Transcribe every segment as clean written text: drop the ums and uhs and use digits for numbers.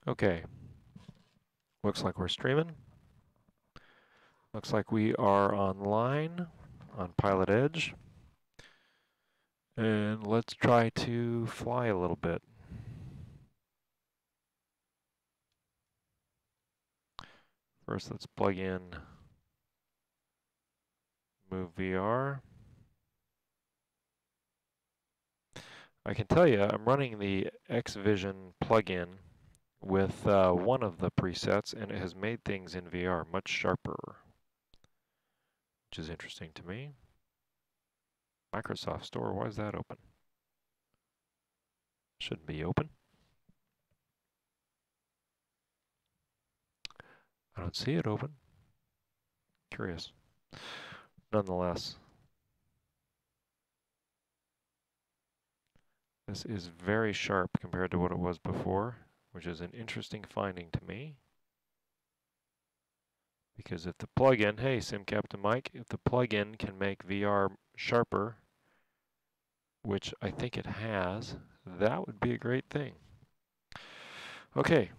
Okay, looks like we're streaming. Looks like we are online on PilotEdge. And let's try to fly a little bit. First, let's plug in Move VR. I can tell you, I'm running the xVision plugin with one of the presets, and it has made things in VR much sharper, which is interesting to me. Microsoft Store, why is that open? Shouldn't be open. I don't see it open. Curious. Nonetheless, this is very sharp compared to what it was before, which is an interesting finding to me. Because if the plugin, hey, Sim Captain Mike, if the plugin can make VR sharper, which I think it has, that would be a great thing. Okay,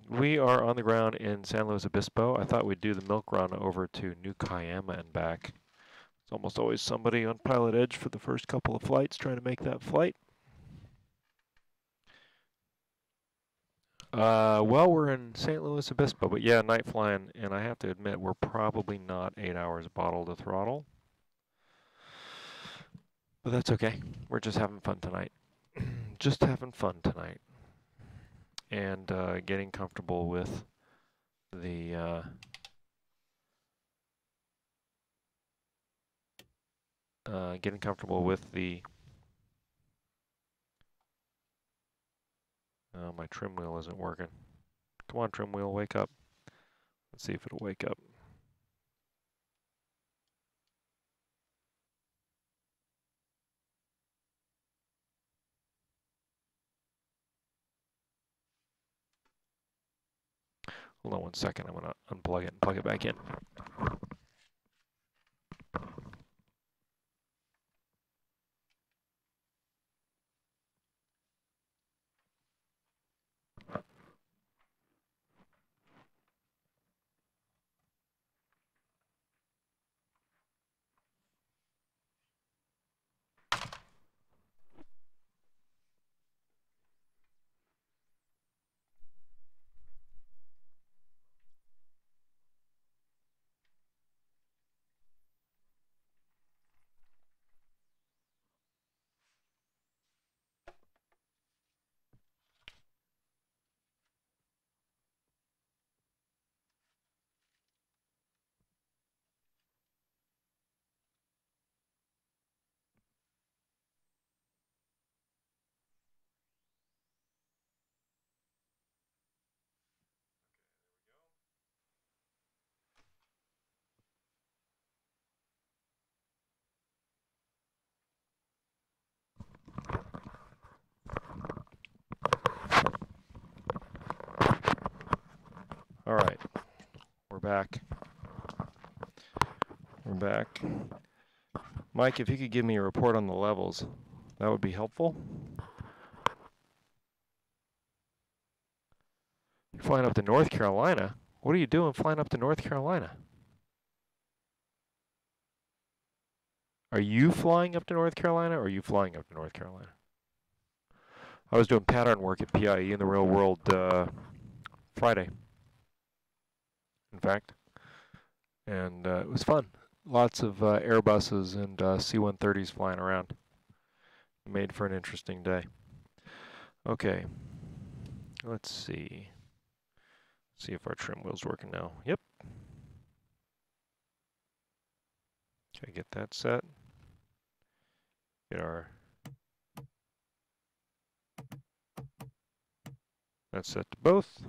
we are on the ground in San Luis Obispo. I thought we'd do the milk run over to New Cuyama and back. It's almost always somebody on PilotEdge for the first couple of flights trying to make that flight. Well, we're in St. Louis Obispo, but yeah, night flying, and I have to admit, we're probably not 8 hours bottle to throttle. But that's okay. We're just having fun tonight. Just having fun tonight. And getting comfortable with the my trim wheel isn't working. Come on, trim wheel, wake up. Let's see if it'll wake up. Hold on one second, I'm gonna unplug it and plug it back in. All right, we're back. We're back. Mike, if you could give me a report on the levels, that would be helpful. You're flying up to North Carolina? What are you doing flying up to North Carolina? Are you flying up to North Carolina, or are you flying up to North Carolina? I was doing pattern work at PIE in the real world Friday, in fact. And it was fun. Lots of Airbuses and C-130s flying around. Made for an interesting day. Okay, let's see. See if our trim wheel's working now. Yep. Okay, get that set. Get our... That's set to both.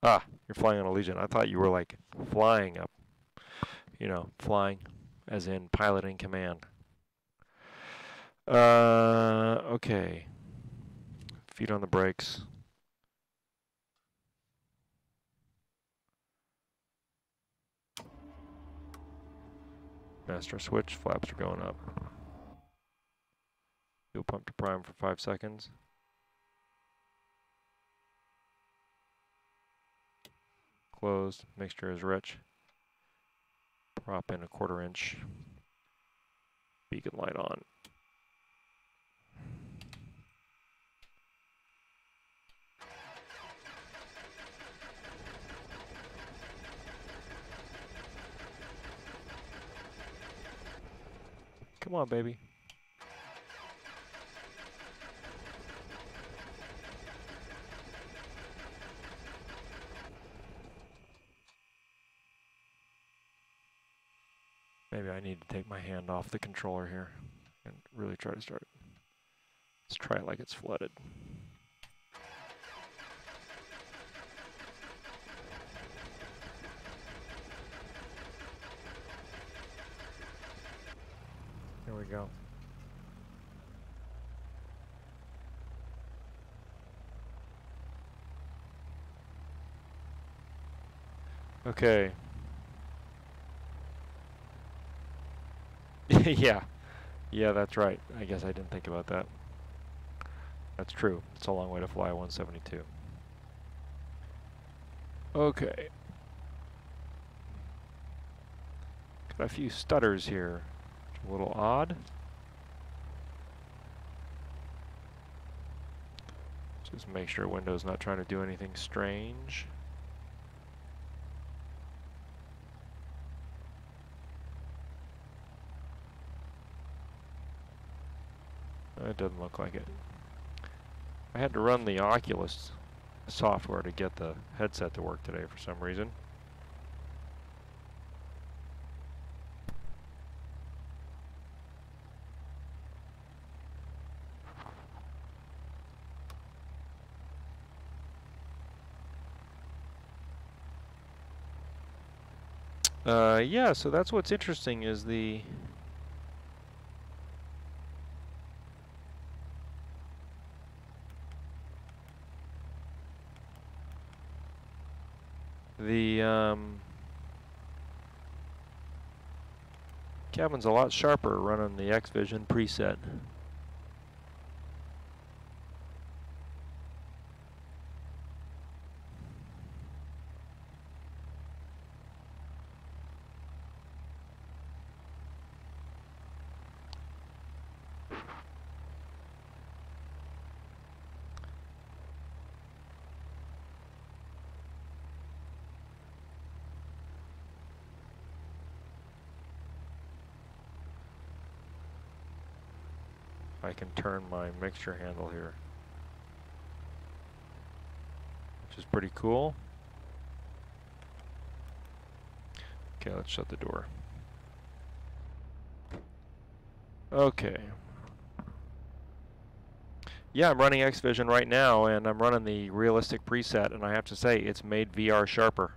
Ah, you're flying on Allegiant. I thought you were like flying up. You know, flying as in piloting command. Okay. Feet on the brakes. Master switch, flaps are going up. Fuel pump to prime for 5 seconds. closed. Mixture is rich. Prop in a 1/4 inch. Beacon light on. Come on, baby. Maybe I need to take my hand off the controller here and really try to start it. Let's try it like it's flooded. There we go. Okay. Yeah, that's right. I guess I didn't think about that. That's true. It's a long way to fly 172. Okay. Got a few stutters here. A little odd. Just make sure Windows not trying to do anything strange. It doesn't look like it. I had to run the Oculus software to get the headset to work today for some reason. Yeah, so that's what's interesting is the cabin's a lot sharper running the xVision preset. I can turn my mixture handle here, which is pretty cool. Okay, let's shut the door. Okay. Yeah, I'm running xVision right now, and I'm running the realistic preset, and I have to say, it's made VR sharper.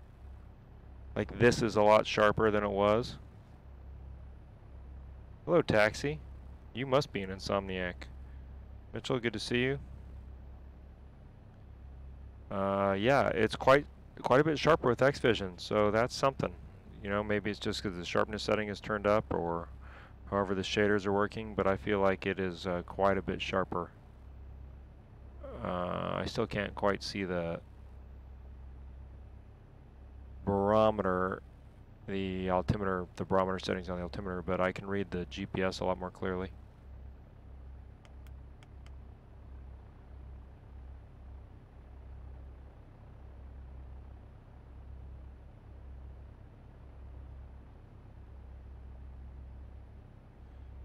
Like, this is a lot sharper than it was. Hello, Taxi. You must be an insomniac. Mitchell, good to see you. Yeah, it's quite a bit sharper with xVision, so that's something. You know, maybe it's just because the sharpness setting is turned up, or however the shaders are working, but I feel like it is quite a bit sharper. I still can't quite see the barometer, the altimeter, the barometer settings on the altimeter, but I can read the GPS a lot more clearly.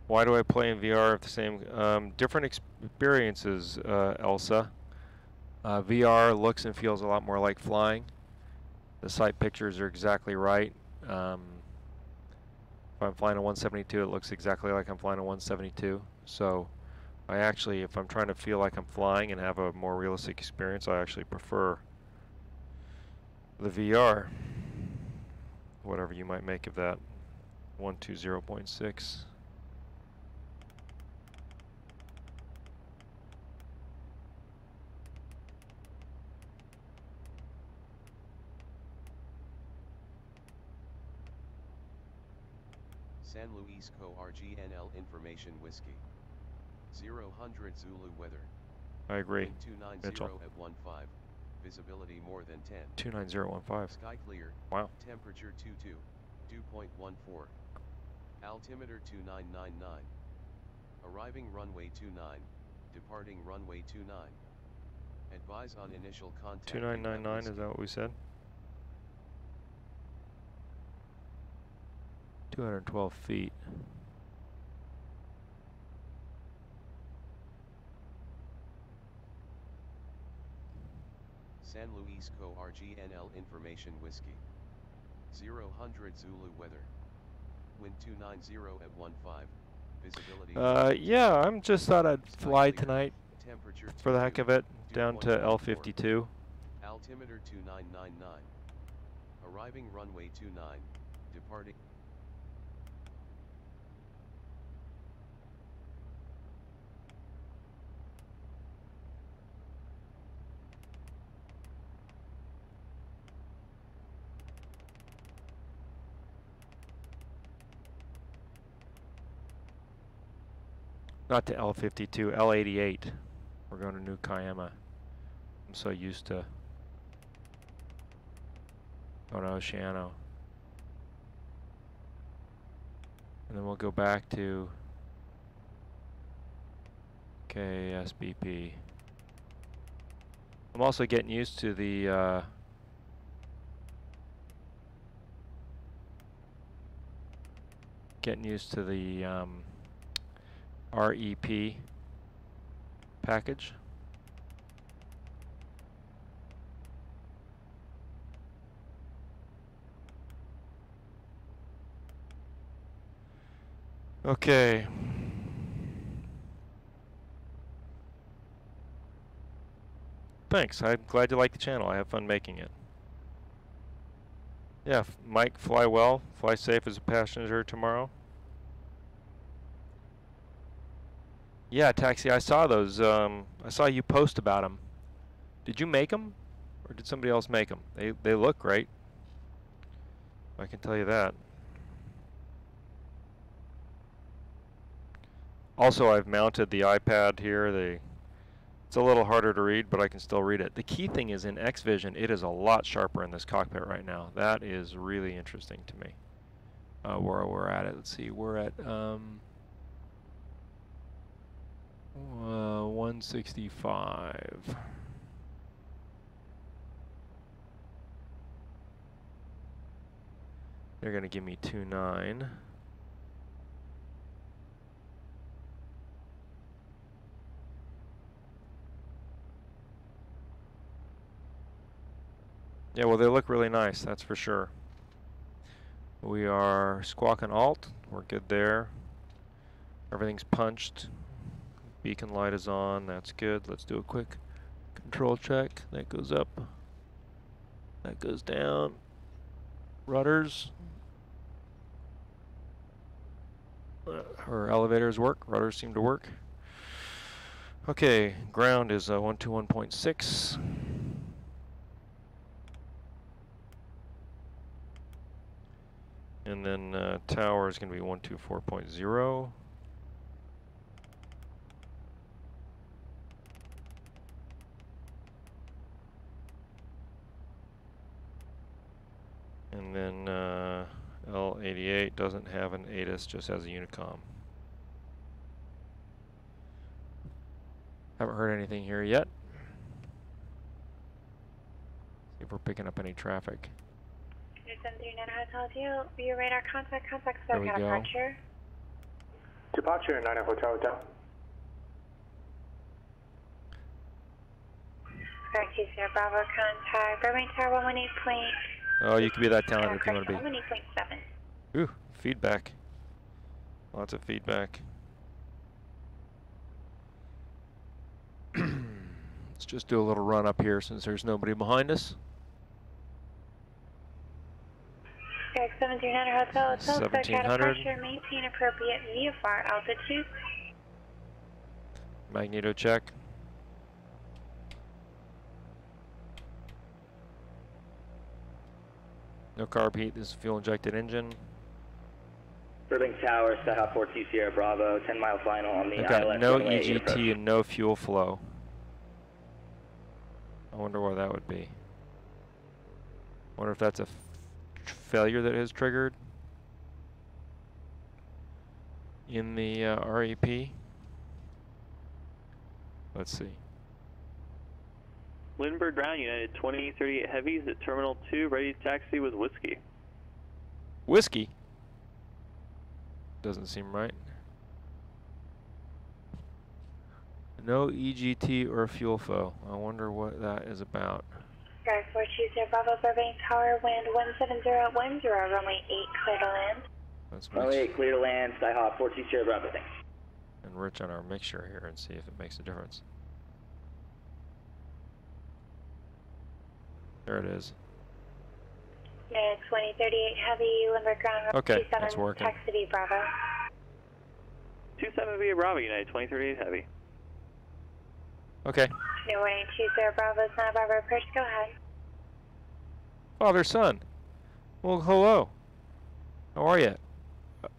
Why do I play in VR if the same, different experiences, Elsa. VR looks and feels a lot more like flying. The sight pictures are exactly right. If I'm flying a 172, it looks exactly like I'm flying a 172. So I actually, if I'm trying to feel like I'm flying and have a more realistic experience, I actually prefer the VR. Whatever you might make of that. 120.6. San Luis RGNL information whiskey. 0 Zulu weather. I agree. Wind 290 Mitchell. at 15. visibility more than 10. 29015. Sky clear. Wow. Temperature 22, dew point 14. Altimeter 2999. Arriving runway 29, departing runway 29. Advise on initial contact. 2999, is that what we said? 212 feet. San Luis RGNL information whiskey. 000 Zulu weather. Wind 290 at 15. Visibility. Yeah, I'm just thought I'd fly clear. tonight Temperature for the heck of it, dew down point to 14. L52. Altimeter 2999. Arriving runway 29, departing. Not to L52, L88. We're going to New Cuyama. I'm so used to going to Oceano. And then we'll go back to KSBP. I'm also getting used to the REP package. Okay. Thanks. I'm glad you like the channel. I have fun making it. Yeah, Mike, fly well. Fly safe as a passenger tomorrow. Yeah, Taxi, I saw those. I saw you post about them. Did you make them? Or did somebody else make them? They look great. I can tell you that. Also, I've mounted the iPad here. It's a little harder to read, but I can still read it. The key thing is in xVision, it is a lot sharper in this cockpit right now. That is really interesting to me. Where we're at it. Let's see. We're at 165. They're going to give me 29. Yeah, well, they look really nice, that's for sure. We are squawking alt. We're good there. Everything's punched. Beacon light is on. That's good. Let's do a quick control check. That goes up. That goes down. Rudders. Our elevators work. Rudders seem to work. Okay, ground is 121.6. And then tower is going to be 124.0. And then L88 doesn't have an ATIS, just has a Unicom. Haven't heard anything here yet. See if we're picking up any traffic. 739 Hotel 2, view radar contact, There we go. departure. Departure 99 Hotel Hotel. Correct, Sierra Bravo contact, Burbank Tower 118. Oh, you can be that talented if you want to be. 118.7. Ooh, feedback. Lots of feedback. Let's just do a little run up here since there's nobody behind us. Correct, 739 Hotel Hotel, 1700. departure, maintain appropriate VFR altitude. Magneto check. No carb heat, this is fuel injected engine. Burbank Tower, Skyhawk 42 Sierra Bravo, 10-mile final on the I've got ILS no runway 8 approach. EGT and no fuel flow. I wonder why that would be. Wonder if that's a failure that is triggered in the REP. Let's see. Lindbergh Ground United 2038 Heavies at Terminal 2, ready to taxi with Whiskey. Whiskey? Doesn't seem right. No EGT or fuel flow. I wonder what that is about. Sky 420 Bravo Burbank Tower, wind 170 runway 8, clear to land. Let's Runway 8, clear to land, Skyhawk 420 Bravo, thanks. enrich on our mixture here and see if it makes a difference. There it is. Yeah, 2038 Heavy, Lindbergh Ground, runway Okay, 27, that's working. taxi to Bravo. 27 via Bravo United 2038 Heavy. Okay. No warning, 20 Bravo is not Bravo approach, go ahead. Father, son. Well, hello. How are you?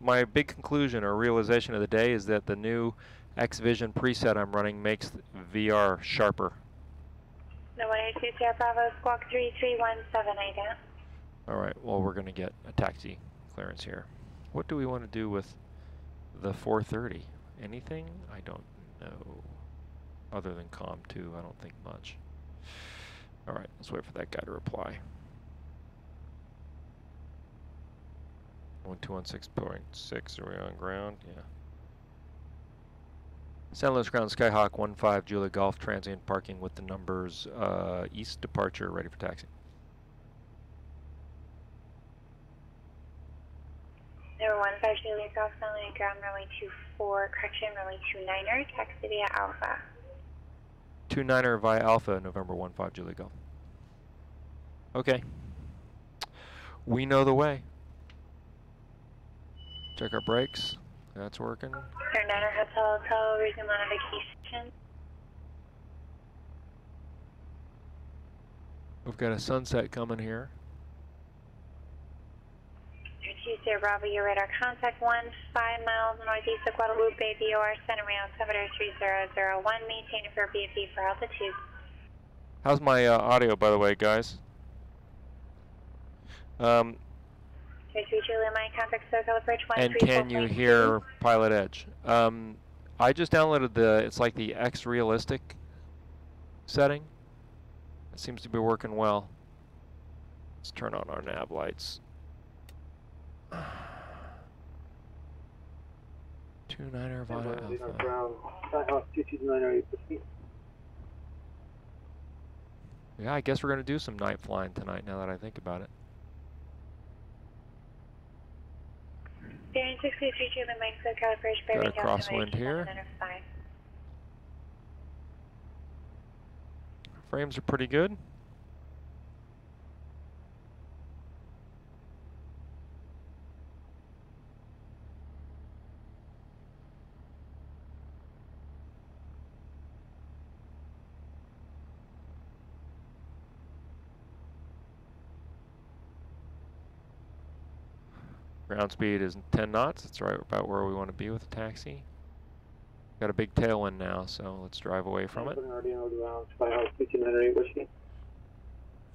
My big conclusion or realization of the day is that the new xVision preset I'm running makes VR sharper. No warning, 20 Bravo, squawk 3317, I doubt. All right, well, we're going to get a taxi clearance here. What do we want to do with the 430? Anything? I don't know. Other than COM2, I don't think much. All right, let's wait for that guy to reply. 1216.6, are we on ground? Yeah. San Luis Ground, Skyhawk 15, Julia Golf, transient parking with the numbers east departure, ready for taxi. Number 15 Julia Golf, San Luis Ground, runway 24, correction, runway 29er, taxi via Alpha. 29er via Alpha, November 15, Julia Golf. Okay. We know the way. Check our brakes. That's working. 29er Hotel, resume modification. We've got a sunset coming here. 20 Bravo, your radar contact 15 miles northeast of Guadalupe, VOR, center mail, altimeter 3001, maintain for BFE for altitude. How's my audio, by the way, guys? 33 Julia, my contact circle approach 134.2. And can you hear PilotEdge? I just downloaded it's like the X Realistic setting. It seems to be working well. Let's turn on our nav lights. 29er via Alpha. Yeah, I guess we're going to do some night flying tonight now that I think about it. Bearing 63 Julia, Mike, circle approach, Got a crosswind here. Frames are pretty good. Ground speed is 10 knots. That's right about where we want to be with the taxi. Got a big tailwind now, so let's drive away from it.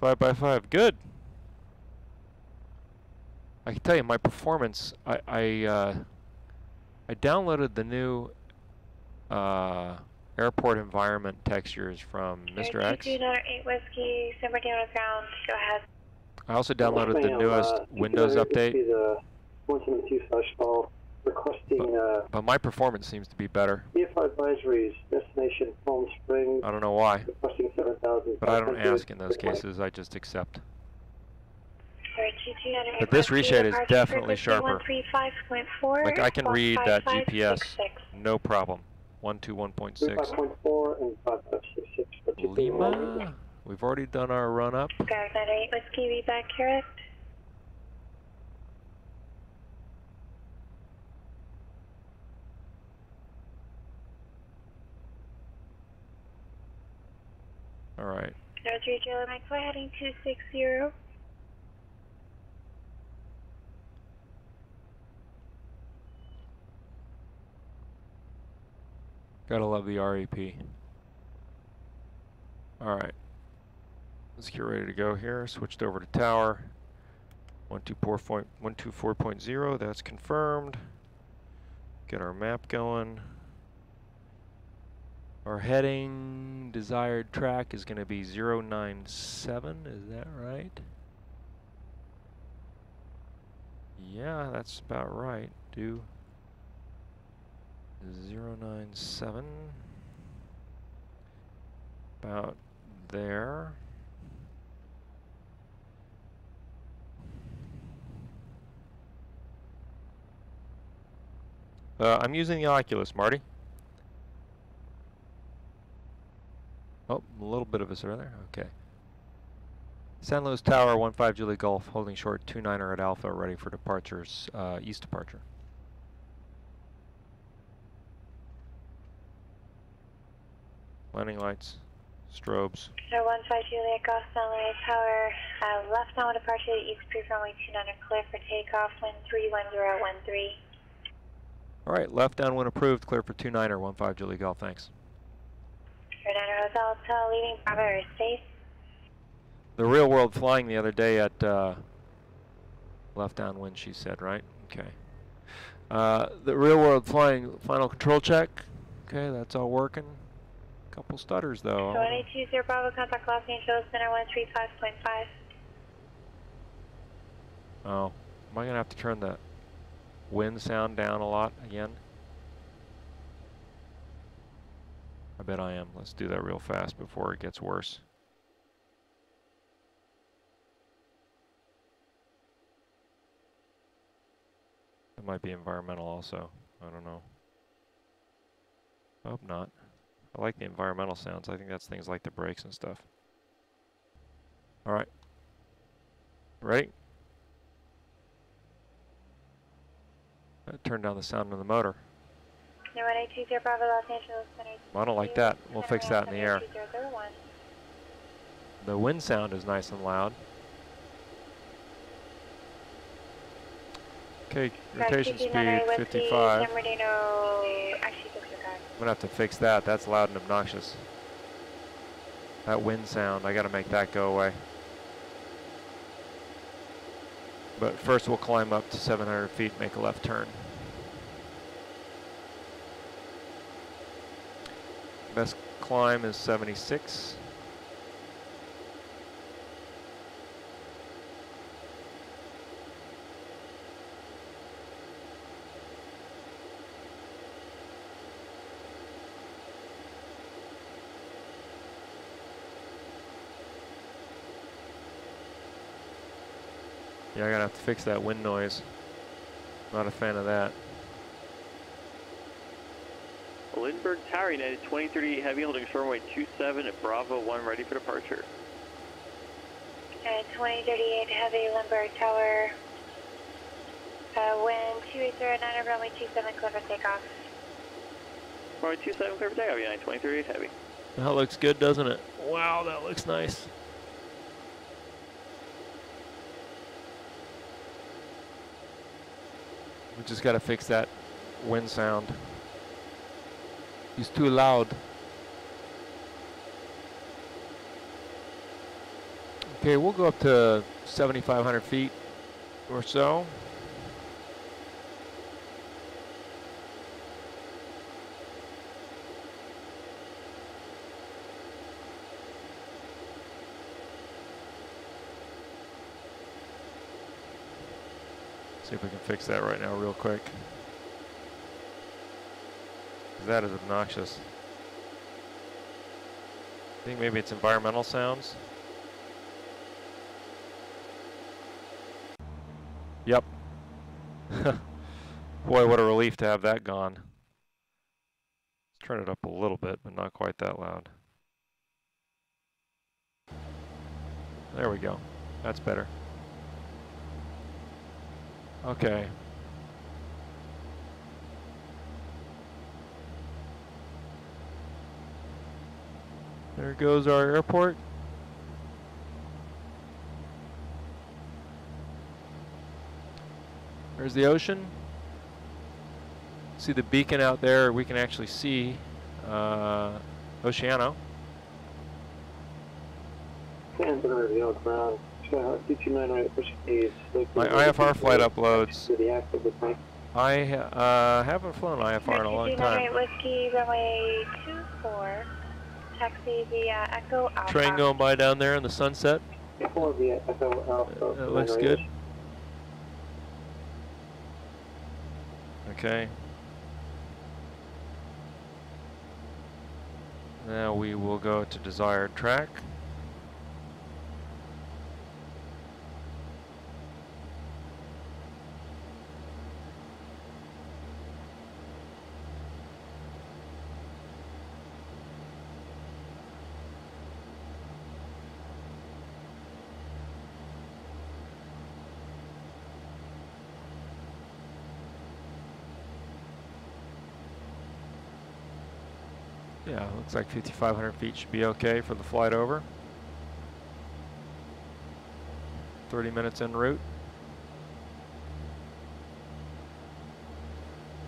5x5, good. I can tell you my performance. I downloaded the new airport environment textures from Mr. X. 8 Whiskey, Silver down on ground, go ahead. I also downloaded the newest Windows update. But my performance seems to be better. Advisories, destination Palm Springs. I don't know why. Requesting 7,000. But I don't ask in those cases. I just accept. But this reshade is definitely sharper. Like I can read that GPS, no problem. 121.6. 5.4 and 5566. Lima. We've already done our run up. Guard 8 Whiskey, be back correct. All right. 03 Julia, Mike, fly heading 260. Gotta love the REP. All right. Let's get ready to go here. Switched over to tower. 124.0, that's confirmed. Get our map going. Our heading desired track is going to be 097, is that right? Yeah, that's about right. Do 097. About there. I'm using the Oculus, Marty. Oh, a little bit of a sir there. Okay. San Luis Tower, 15 Julie Golf, holding short 29er at Alpha, ready for departures, east departure. Landing lights, strobes. 15 Juliet Golf, San Luis Tower, left now departure east pre-runway 29er, clear for takeoff, wind 31013. All right, left downwind approved, clear for 29er, 15 Julie Golf, thanks. 29er Hotel, Hotel, leaving Bravo airspace. The real world flying the other day at left downwind, she said, right? Okay. The real world flying, final control check. Okay, that's all working. Couple stutters though. 1820 Bravo, contact Los Angeles, center 135.5. Oh, am I gonna have to turn the wind sound down a lot again? I bet I am. Let's do that real fast before it gets worse. It might be environmental also. I don't know. I hope not. I like the environmental sounds. I think that's things like the brakes and stuff. All right. Ready? Turn down the sound of the motor. 1820 Bravo, Los Angeles, center. I don't like that. We'll fix that in the air. The wind sound is nice and loud. Okay, rotation speed 55. I'm gonna have to fix that. That's loud and obnoxious. That wind sound, I gotta make that go away. But first we'll climb up to 700 feet, make a left turn. Best climb is 76. Yeah, I'm gonna have to fix that wind noise. Not a fan of that. Lindbergh Tower, United 2038 Heavy, holding short runway 27 at Bravo 1, ready for departure. 2038 Heavy, Lindbergh Tower, wind 2809, runway 27, clear for takeoff. Runway 27, clear for takeoff, United 2038 Heavy. That looks good, doesn't it? Wow, that looks nice. We just gotta fix that wind sound. He's too loud. Okay, we'll go up to 7,500 feet or so. See if we can fix that right now real quick. That is obnoxious. I think maybe it's environmental sounds. Yep. Boy, what a relief to have that gone. Let's turn it up a little bit, but not quite that loud. There we go. That's better. Okay. There goes our airport. There's the ocean. See the beacon out there. We can actually see Oceano. Stand by reveal ground. Skyhawk 229 right push keys. My IFR flight uploads. To the active with Mike. I haven't flown IFR in a long time. Right, Whiskey, runway 24. Taxi via Echo Alpha. Train going by down there in the sunset. 4 via Echo Alpha. That looks good. Okay. Now we will go to desired track. Yeah, looks like 5,500 feet should be okay for the flight over. 30 minutes en route.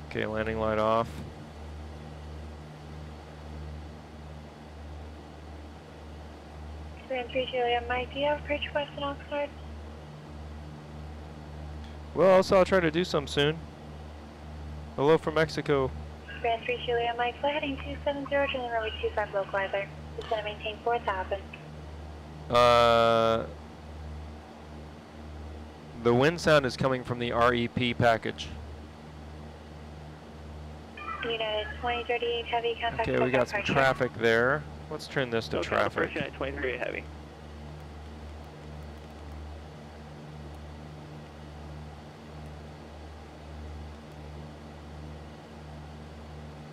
Okay, landing light off. Grand 3 Julia, Mike, do you have approach west in Oxnard? Well, so I'll try to do some soon. Hello from Mexico. Grand 3 Julia, Mike, flight heading 270, turning runway 25 localizer. Just going to maintain 4,000. The wind sound is coming from the REP package. United 2038 heavy contact. Okay, we got some traffic there. Let's turn this to traffic. United 2038 heavy.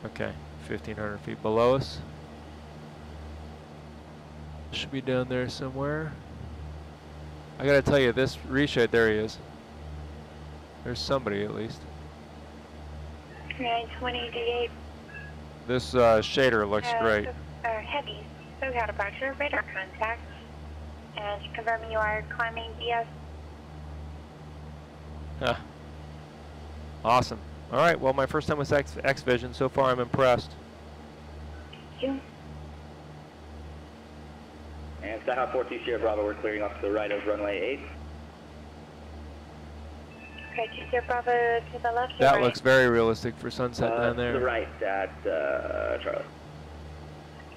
Okay, 1,500 feet below us. Should be down there somewhere. I gotta tell you, this reshade, there he is. There's somebody at least. United 2038. This shader looks great. Heavy, SoCal departure, radar contact. And confirming you are climbing BS. Huh. Awesome. All right, well, my first time with xVision. So far, I'm impressed. Thank you. And Skyhawk 4 Sierra Bravo, we're clearing off to the right of runway 8. Okay, 2 Sierra Bravo to the left. That right? looks very realistic for sunset down To the there. right at Charlie.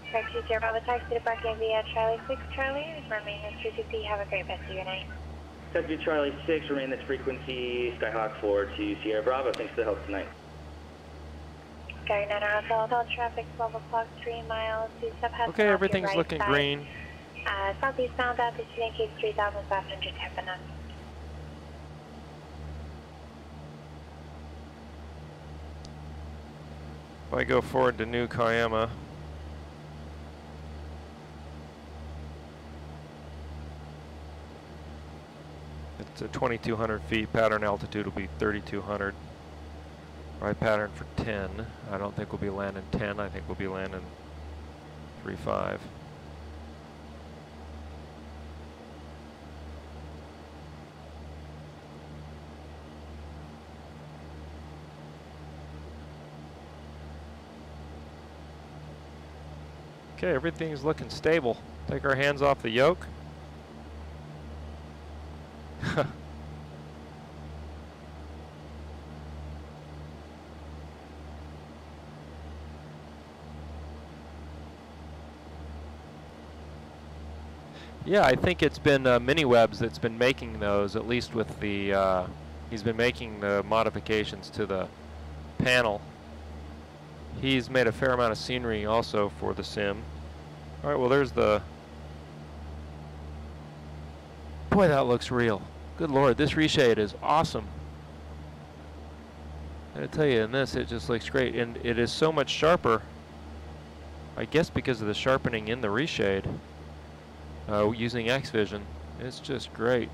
Okay, 2 Sierra Bravo, taxi to parking via Charlie 6 Charlie. Remain as 2 Have a great rest of your night. Taxi to Charlie 6, remain this frequency. Skyhawk 4 to Sierra Bravo, thanks for the help tonight. Gary 9 Hotel, traffic 12 o'clock, 3 miles, 2 sub has Okay, everything's looking green. Southeast bound altitude indicates 3,500 happen on. If I go forward to New Cuyama, it's at 2,200 feet. Pattern altitude will be 3,200. Right pattern for 10. I don't think we'll be landing 10. I think we'll be landing 3.5. Okay, everything's looking stable. Take our hands off the yoke. Yeah, I think it's been MiniWebs that's been making those, at least with the, he's been making the modifications to the panel. He's made a fair amount of scenery also for the sim. All right, well, there's the... Boy, that looks real. Good Lord, this reshade is awesome. I gotta tell you, in this, it just looks great. And it is so much sharper, I guess because of the sharpening in the reshade, using xVision. It's just great.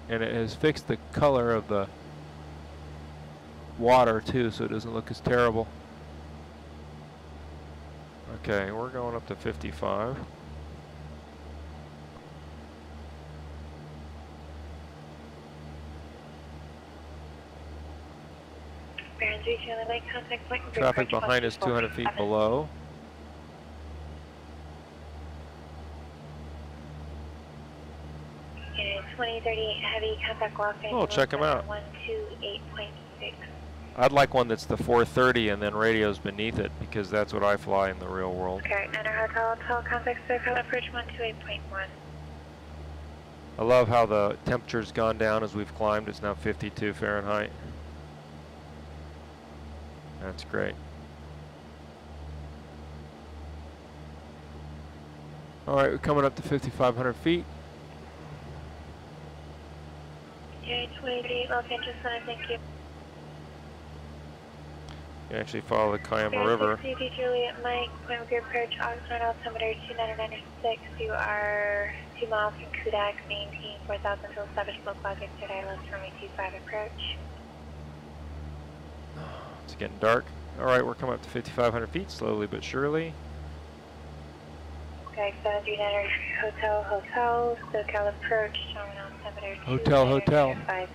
And it has fixed the color of the water, too, so it doesn't look as terrible. Okay, we're going up to 55. Traffic behind us 200 feet below. 2038 heavy, contact Los Angeles. Oh, check them out. 128.6. I'd like one that's the 430 and then radios beneath it, because that's what I fly in the real world. Okay, Niner Hotel, contact SoCal approach 128.1. I love how the temperature's gone down as we've climbed. It's now 52 Fahrenheit. That's great. All right, we're coming up to 5,500 feet. Okay, 28 Los Angeles Center, thank you. You actually follow the Cuyama River. CD Juliet Mike, point of your approach, Oxnard altimeter 2996. You are 2 miles from Kudak, maintain 4,000 until Savage Low Cloud yesterday, left runway 25 approach. It's getting dark. All right, we're coming up to 5,500 feet, slowly but surely. Okay, 739 Hotel, SoCal approach, terminal altimeter Hotel. 5.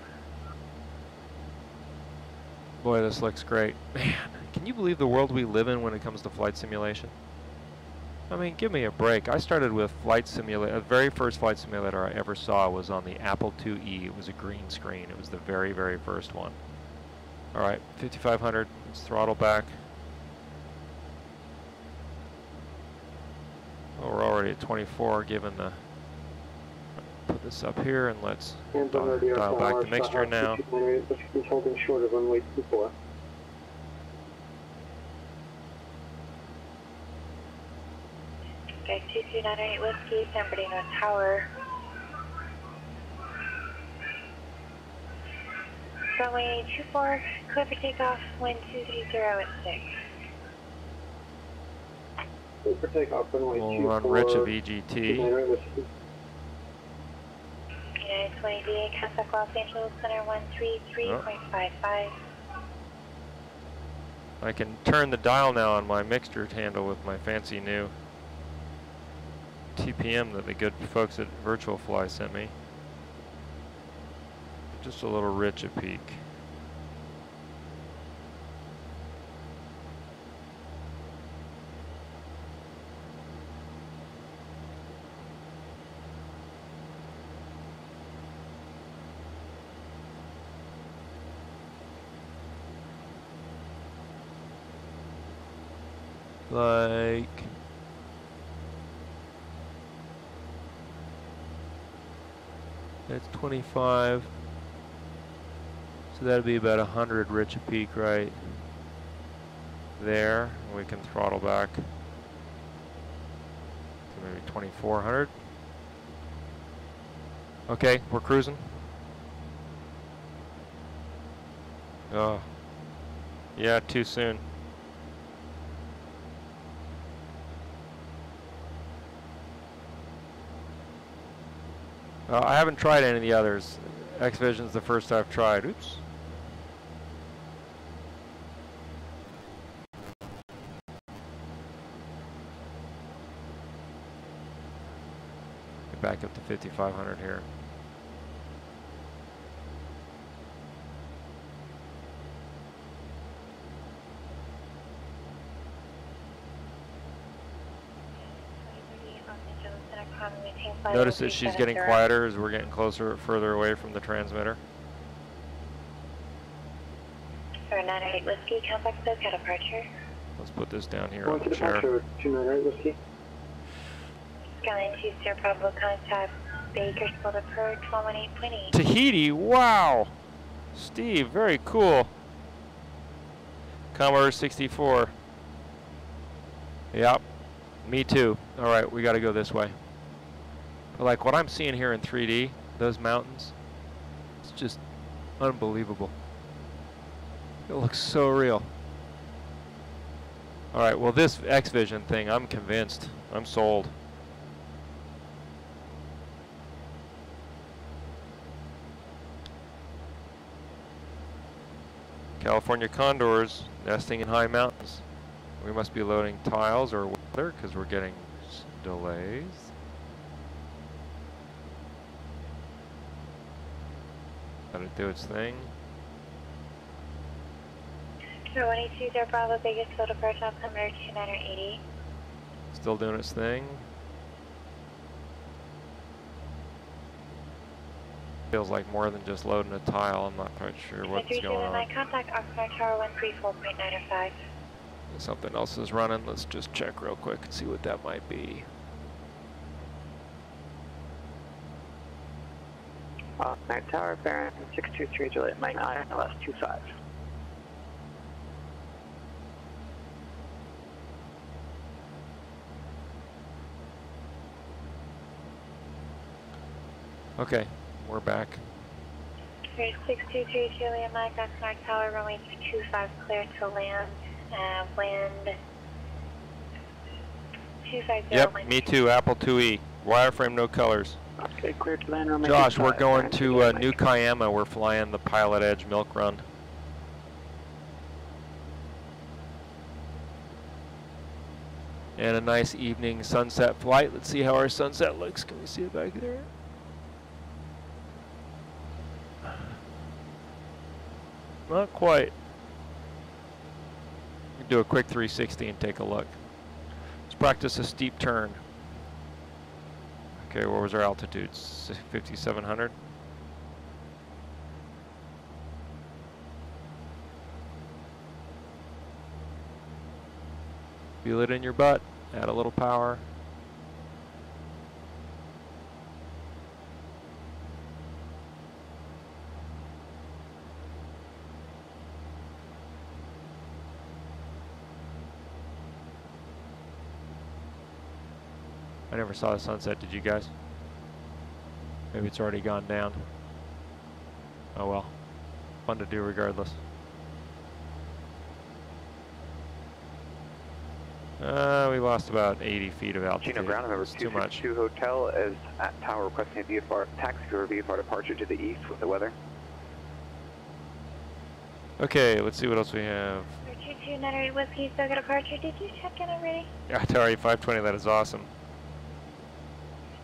Boy, this looks great. Man, can you believe the world we live in when it comes to flight simulation? I mean, give me a break. I started with flight simulator. The very first flight simulator I ever saw was on the Apple IIe. It was a green screen. It was the very, very first one. All right, 5,500. Let's throttle back. Oh, we're already at 24, given the... Put this up here and let's dial back the mixture now. He's holding short of runway 24. Okay, 2298 Whiskey, San Bernardino Tower. Runway 24, clear for takeoff, wind 230 at 6. Clear for takeoff, runway 24. We'll run Rich of EGT. 20 contact Los Angeles Center 133.55. I can turn the dial now on my mixture handle with my fancy new TPM that the good folks at Virtual Fly sent me. Just a little rich at peak. Like that's 25, so that'd be about 100 rich a peak right there. We can throttle back to maybe 2,400. Okay, we're cruising. Oh, yeah, too soon. I haven't tried any of the others. XVision's the first I've tried. Oops. Get back up to 5,500 here. Notice that she's getting quieter as we're getting further away from the transmitter. 98 Whiskey, contact SoCal departure. Let's put this down here on the chair. chair. 298 Whiskey. Skyline 20 Bravo, contact Bakersfield approach 118.8. Tahiti, wow! Steve, very cool. Commodore 64. Yep, me too. All right, we got to go this way. But like what I'm seeing here in 3D, those mountains, it's just unbelievable. It looks so real. All right, well this XVision thing, I'm convinced. I'm sold. California condors nesting in high mountains. We must be loading tiles or weather because we're getting delays. Let it do its thing. 182 Bravo, Bakersfield approach altimeter 2980. Still doing its thing. feels like more than just loading a tile. I'm not quite sure what's going on. Contact Oxnard Tower 134.905. Something else is running. Let's just check real quick and see what that might be. Oxnard Tower, Baron 623 Juliet Mike 9, LS25. Okay, we're back. 623 Juliet Mike, Oxnard Tower, runway 25 clear to land. Wind 250. Yep, me too, Apple IIe. Wireframe, no colors. Okay, clear to land, runway Josh, 25, we're going to Baron New Cuyama. We're flying the PilotEdge milk run. And a nice evening sunset flight. Let's see how our sunset looks. Can we see it back there? Not quite. We can do a quick 360 and take a look. Let's practice a steep turn. Okay, what was our altitude? 5,700? Feel it in your butt. Add a little power. I never saw the sunset, did you guys? Maybe it's already gone down. Oh well, fun to do regardless. We lost about 80 feet of altitude. Chino ground number It's too much. 262 Hotel is at tower requesting a VFR taxi for VFR departure to the east with the weather. Okay, let's see what else we have. 2298 Whiskey, still got a departure. Did you check in already? Atari 520, that is awesome.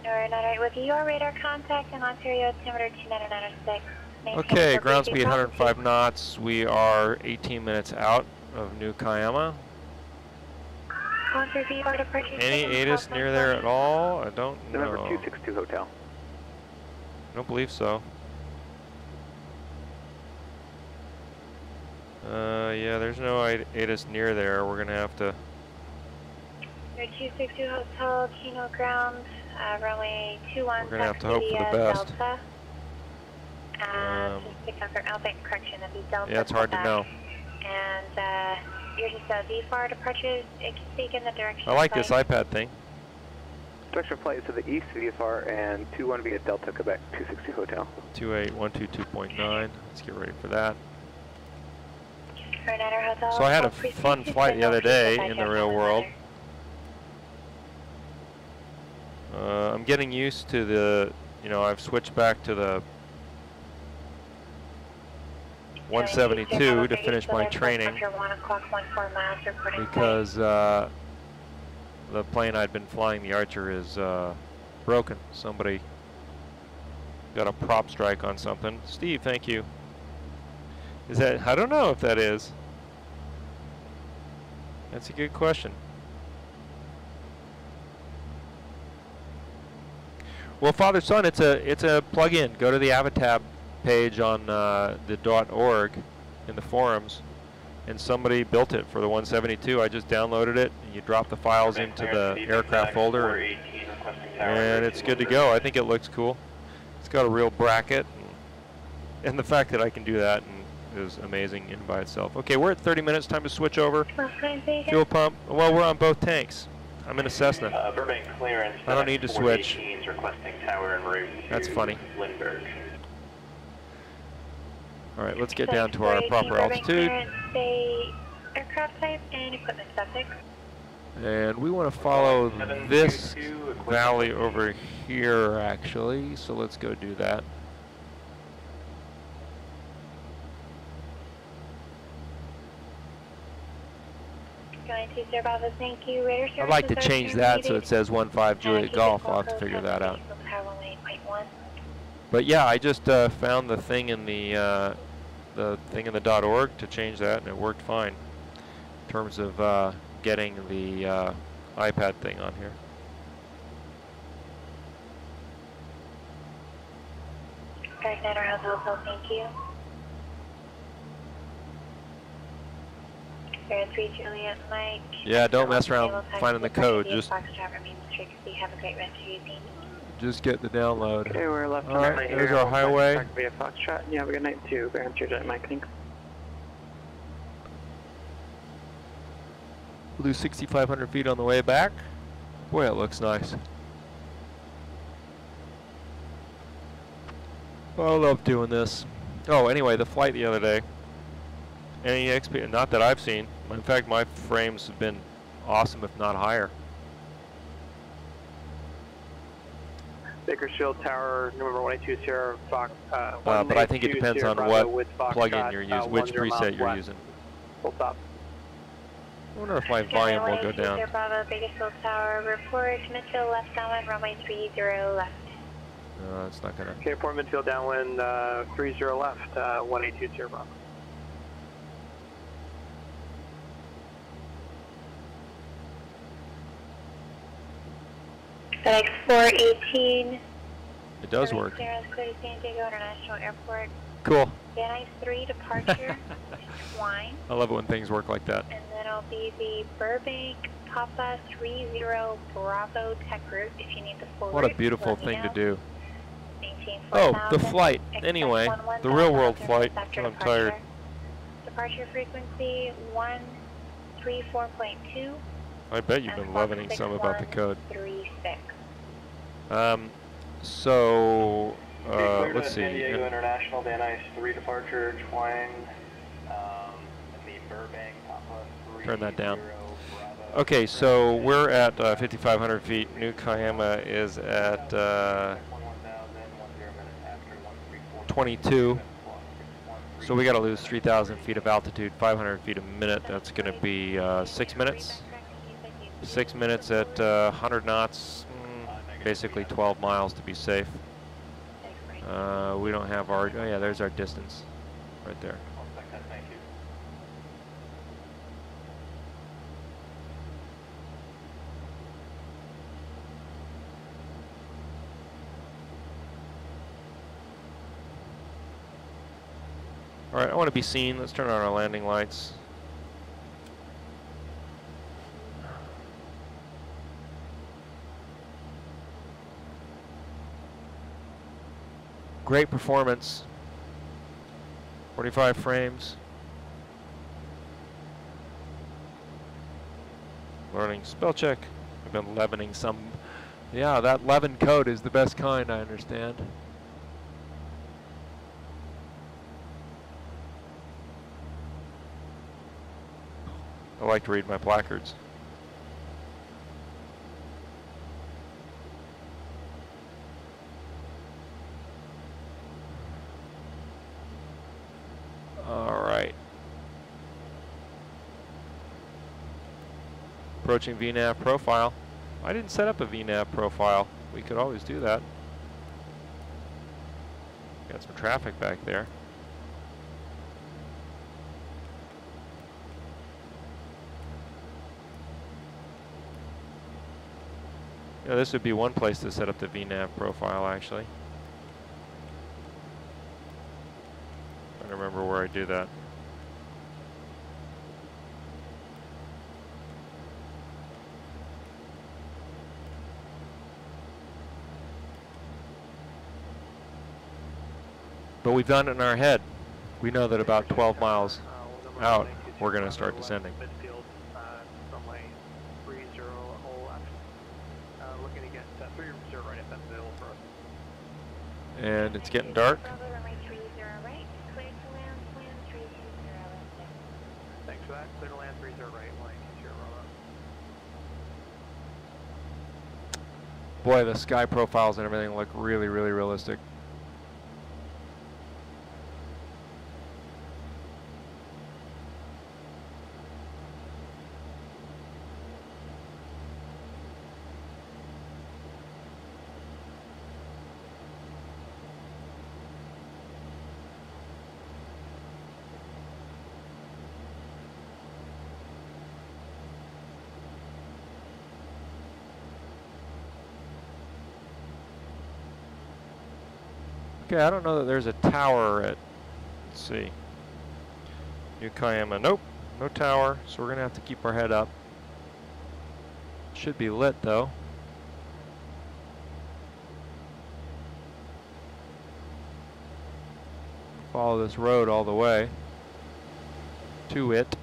No, 98 Whiskey, your radar contact in Ontario, altimeter 2906. Okay, ground speed 105 knots. We are 18 minutes out of New Cuyama. Any ATIS near there at all? I don't know. Number 262 Hotel. I don't believe so. Yeah, there's no ATIS near there. We're gonna have to. 262 Hotel, Chino ground, runway 21. We're gonna have to hope for the best. Delta. Just to confirm, correction, it'd be Delta. Yeah, it's hard to know. And you're just a VFR departure. It can speak in the direction. I like this iPad thing. Direction flight is to the east VFR and 21 via Delta Quebec 260 Hotel. 28122.9. Let's get ready for that. Hotel, So I had a fun flight the other day in the real world. I'm getting used to the, I've switched back to the 172 to finish my training because the plane I'd been flying, the Archer, is broken. Somebody got a prop strike on something. Steve, thank you. Is that, I don't know if that is. That's a good question. Well, father son, it's a plug-in. Go to the Avatab page on the .org in the forums, and somebody built it for the 172. I just downloaded it, and you drop the files into the aircraft folder, and it's good to go. I think it looks cool. It's got a real bracket, and the fact that I can do that is amazing in by itself. Okay, we're at 30 minutes. Time to switch over. Fuel pump. Well, we're on both tanks. I'm in a Cessna. Burbank clearance. I don't need to switch. Requesting tower en route to That's funny. Lindbergh. All right, let's get down to our proper altitude. Aircraft type and equipment subject. And we want to follow this valley over here, actually. So let's go do that. Thank you. I'd like to change that so it says 15 Juliet Golf. I'll have to figure that out. But yeah, I just found the thing in the .org to change that, and it worked fine in terms of getting the iPad thing on here. Dark Knight around Hotel, thank you. Air 3 Juliet Mike. Yeah, don't mess around finding the code. Just have a great rest of your evening. Just get the download. Okay, we're left All on right, there's our highway. Via Foxtrot, and you have a good night too. Baron 3 Juliet Mike, thanks. We'll do 6,500 feet on the way back. Boy, it looks nice. Oh, I love doing this. Oh, anyway, the flight the other day. Any XP, not that I've seen. In fact, my frames have been awesome, if not higher. Bakersfield Tower, number 182 Sierra Fox. But I think it depends on what plug-in you're using, which preset you're using. Full stop. I wonder if my volume will go down. Bravo, Bakersfield Tower, report midfield left downwind, runway 30 left. No, it's not gonna. Okay, 4 midfield downwind, 30 left, 182 Sierra Bravo. FedEx 418. It does work. San Diego International Airport. Cool. Van Nuys 3 departure. Twine. I love it when things work like that. And then it'll be the Burbank Papa 30 Bravo Tech route if you need the full What a route, beautiful let me thing to know. do. 18 Oh, 4000, the flight. Anyway, expect the real world 11,000 flight. after I'm departure. tired. Departure frequency 134.2. I bet you've been leavening some about the code. 36. So, Clear let's to see. San Diego International, Van Nuys 3 departure, Twine, the Burbank, Papa 3. Turn that down. Okay, so we're at 5,500 feet. New Cuyama is at 22. So we got to lose 3,000 feet of altitude, 500 feet a minute. That's going to be 6 minutes. 6 minutes at 100 knots, basically 12 miles to be safe. We don't have our, oh yeah, there's our distance right there. All right, I want to be seen. Let's turn on our landing lights. Great performance. 45 frames. Learning spell check. I've been leavening some. Yeah, that leaven code is the best kind, I understand. I like to read my placards. All right. Approaching VNAV profile. I didn't set up a VNAV profile. We could always do that. Got some traffic back there. Yeah, this would be one place to set up the VNAV profile, actually. I don't remember where I do that. But we've done it in our head. We know that about 12 miles out, we're going to start descending. Midfield, runway 30 left. Looking to get 30 right if that's available for us. And it's getting dark. Thanks for that. Clear to land 30 right, 182 Bravo. Boy, the sky profiles and everything look really, really realistic. Okay, I don't know that there's a tower at, let's see, New Cuyama. Nope, no tower, so we're going to have to keep our head up. Should be lit though. Follow this road all the way to it.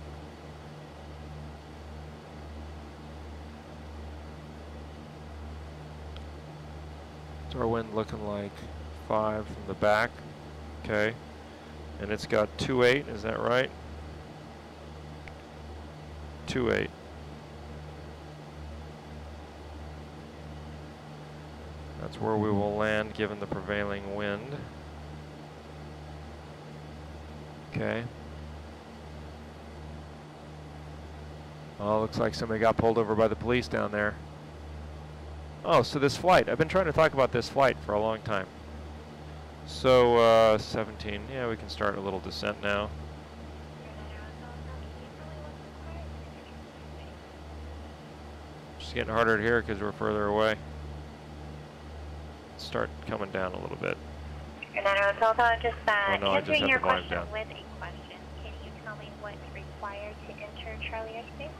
What's our wind looking like? 5 from the back. Okay. And it's got 2.8, is that right? 2.8. That's where we will land given the prevailing wind. Okay. Oh, looks like somebody got pulled over by the police down there. Oh, so this flight. I've been trying to talk about this flight for a long time. So, 17. Yeah, we can start a little descent now. Just getting harder here because we're further away. Start coming down a little bit. Just oh no, I just have your the volume question down. with a question. Can you tell me what's required to enter Charlie airspace?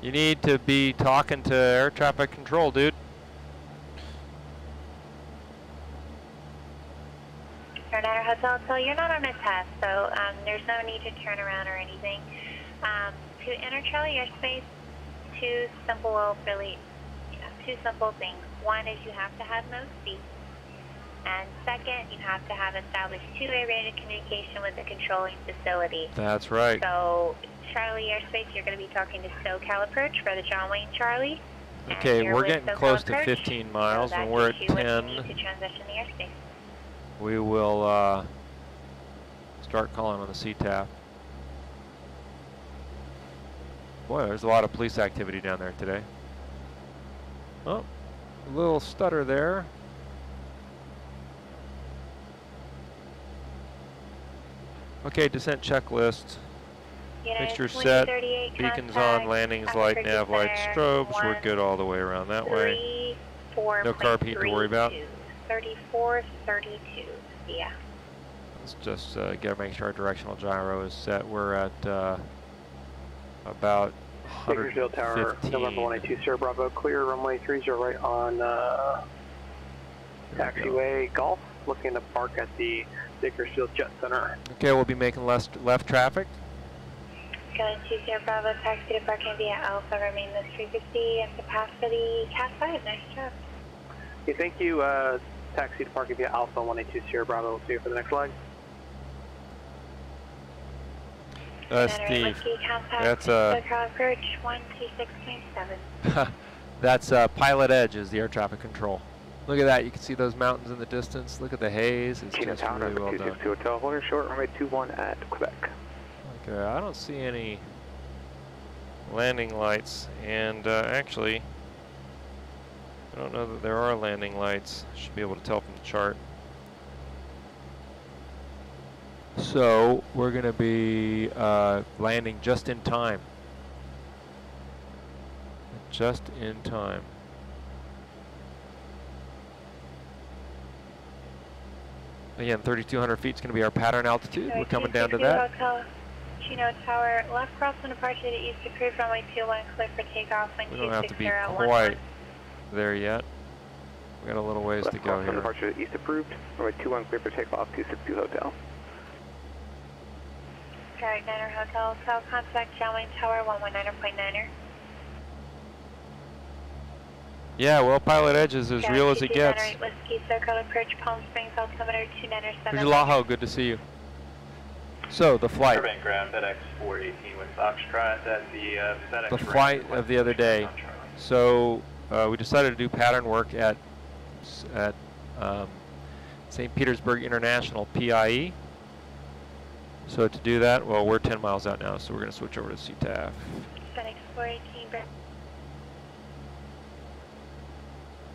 You need to be talking to air traffic control, dude. Tornado Hotel, so you're not on a test, so there's no need to turn around or anything. To enter Charlie airspace, two simple things. One is you have to have no seats. And second, you have to have established two-way rated communication with the controlling facility. That's right. So, Charlie airspace, you're going to be talking to SoCal approach for the John Wayne Charlie. Okay, we're getting close to 15 miles, and we're at 10. To transition the airspace. We will start calling on the CTAF. Boy, there's a lot of police activity down there today. Oh, a little stutter there. Okay, descent checklist. Mixture set, beacons on, landings light, nav light, strobes. We're good all the way around that way. No carb heat to worry about. 3432, yeah. Let's just gotta make sure our directional gyro is set. We're at about 115. Tower, November 182, Sierra Bravo, clear runway 30 right on taxiway Golf, looking to park at the Bakersfield Jet Center. Okay, we'll be making left traffic. Going to Sierra Bravo, taxi to parking via Alpha, remain this frequency and to pass for the Cat 5, nice job. Okay, thank you, taxi to parking via Alpha 182 Sierra Bravo, we'll see you for the next flag. Steve, that's approach 126.7. that's PilotEdge is the air traffic control. Look at that, you can see those mountains in the distance. Look at the haze, it's just really well done. Hotel, holding short, runway 21 at Quebec. Okay, I don't see any landing lights, and actually, I don't know that there are landing lights. Should be able to tell from the chart. So we're going to be landing just in time. Just in time. Again, 3,200 feet is going to be our pattern altitude. We're coming down to that. Hotel, Chino Tower, left cross on departure to east approved, runway 21 clear for takeoff. We don't have to be quite there yet. We got a little ways to go here. Departure to east approved, runway 21 clear for takeoff, 262 Hotel. Skyline Niner Hotel, South contact John Wayne Tower, 119.9er. Yeah, well, PilotEdge is as real as it gets. Whiskey, SoCal approach, Palm Springs, altimeter 297. Lajo, good to see you. So, the flight. Burbank ground, FedEx 418 with Foxtrot at the FedEx. The flight of the other day. So, we decided to do pattern work at St. Petersburg International, PIE. So to do that, well, we're 10 miles out now, so we're going to switch over to CTAF. FedEx 418.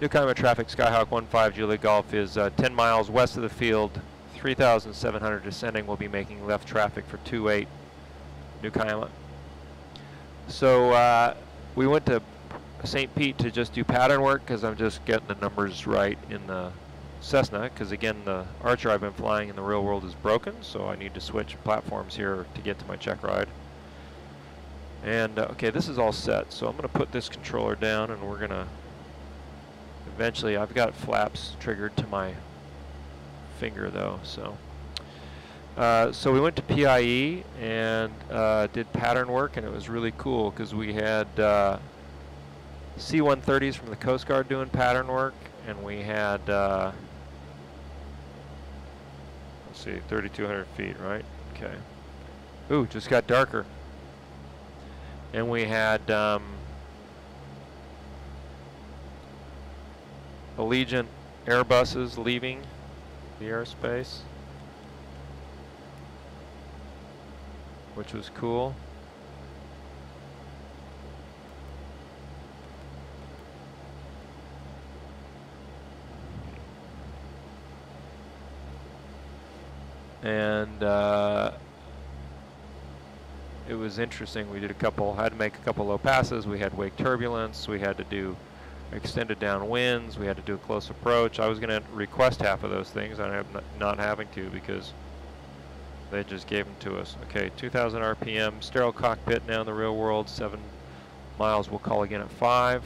New Cuyama traffic, Skyhawk 15 Juliet Golf is 10 miles west of the field, 3,700 descending. We'll be making left traffic for 28 New Cuyama. So we went to St. Pete to just do pattern work because I'm just getting the numbers right in the Cessna, because again, the Archer I've been flying in the real world is broken, so I need to switch platforms here to get to my check ride. And okay, this is all set, so I'm going to put this controller down, and we're going to eventually, I've got flaps triggered to my finger though, so. So we went to PIE and did pattern work, and it was really cool because we had C-130s from the Coast Guard doing pattern work, and we had, let's see, 3,200 feet, right? Okay. Ooh, just got darker. And we had Allegiant Airbuses leaving the airspace, which was cool. And it was interesting. We did had to make a couple low passes. We had wake turbulence. We had to do extended down winds. We had to do a close approach. I was going to request half of those things. I ended up not having to because they just gave them to us. Okay, 2,000 RPM, sterile cockpit now in the real world, 7 miles. We'll call again at 5.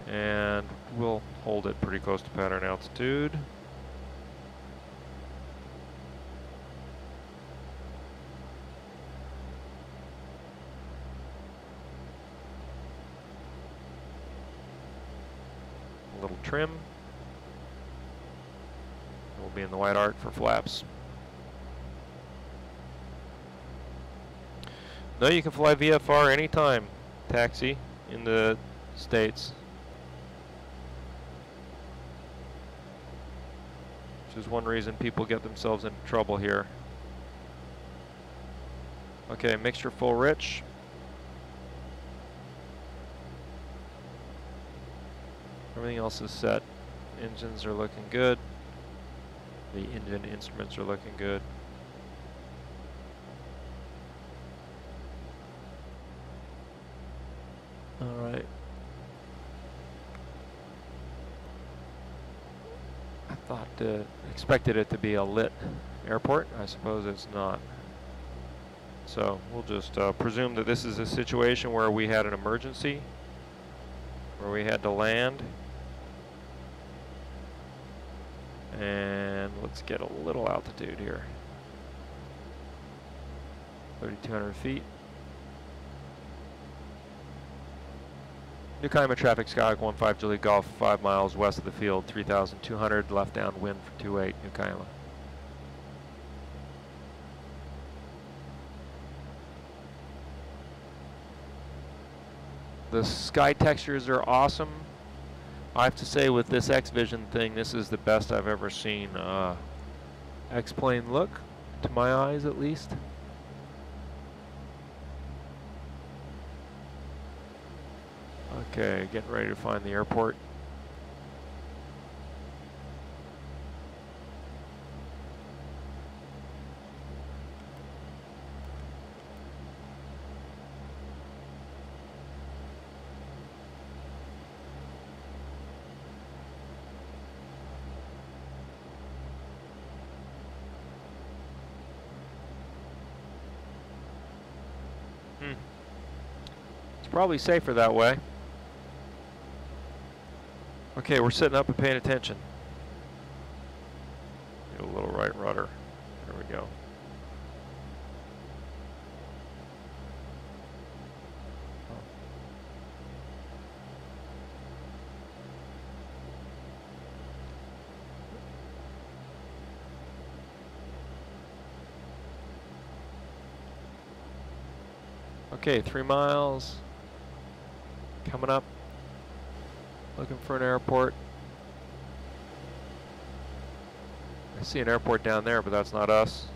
And we'll hold it pretty close to pattern altitude. A little trim. We'll be in the white arc for flaps. No, you can fly VFR anytime, taxi, in the States. Which is one reason people get themselves into trouble here. Okay, mixture full rich. Everything else is set. Engines are looking good. The engine instruments are looking good. All right. I expected it to be a lit airport. I suppose it's not. So we'll just presume that this is a situation where we had an emergency, where we had to land. And let's get a little altitude here. 3,200 feet. Cuyama traffic, Skyhawk 15 Julie Golf, 5 miles west of the field, 3,200, left downwind for 28, Cuyama. The sky textures are awesome. I have to say, with this xVision thing, this is the best I've ever seen X-plane look, to my eyes at least. Okay, getting ready to find the airport. It's probably safer that way. Okay, we're sitting up and paying attention. Get a little right rudder. There we go. Okay, 3 miles. Coming up. Looking for an airport. I see an airport down there, but that's not us.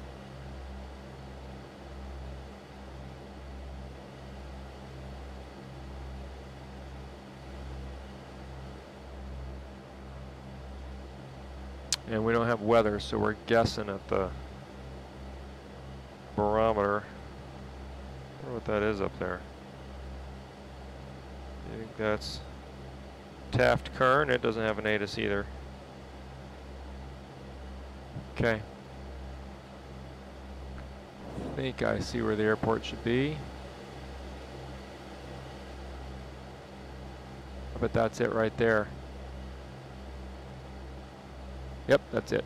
And we don't have weather, so we're guessing at the barometer. I wonder what that is up there. I think that's Taft Kern. It doesn't have an ATIS either. Okay. I think I see where the airport should be. But that's it right there. Yep, that's it.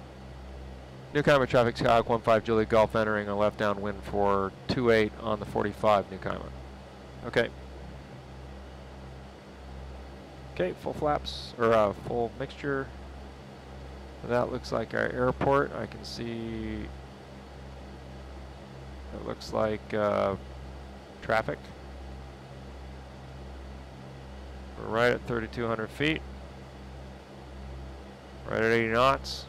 Cuyama traffic, Skyhawk 15 Julie Golf entering a left downwind for 28 on the 45 Cuyama. Okay. Okay, full flaps, or full mixture. That looks like our airport. I can see it looks like traffic. We're right at 3,200 feet. Right at 80 knots.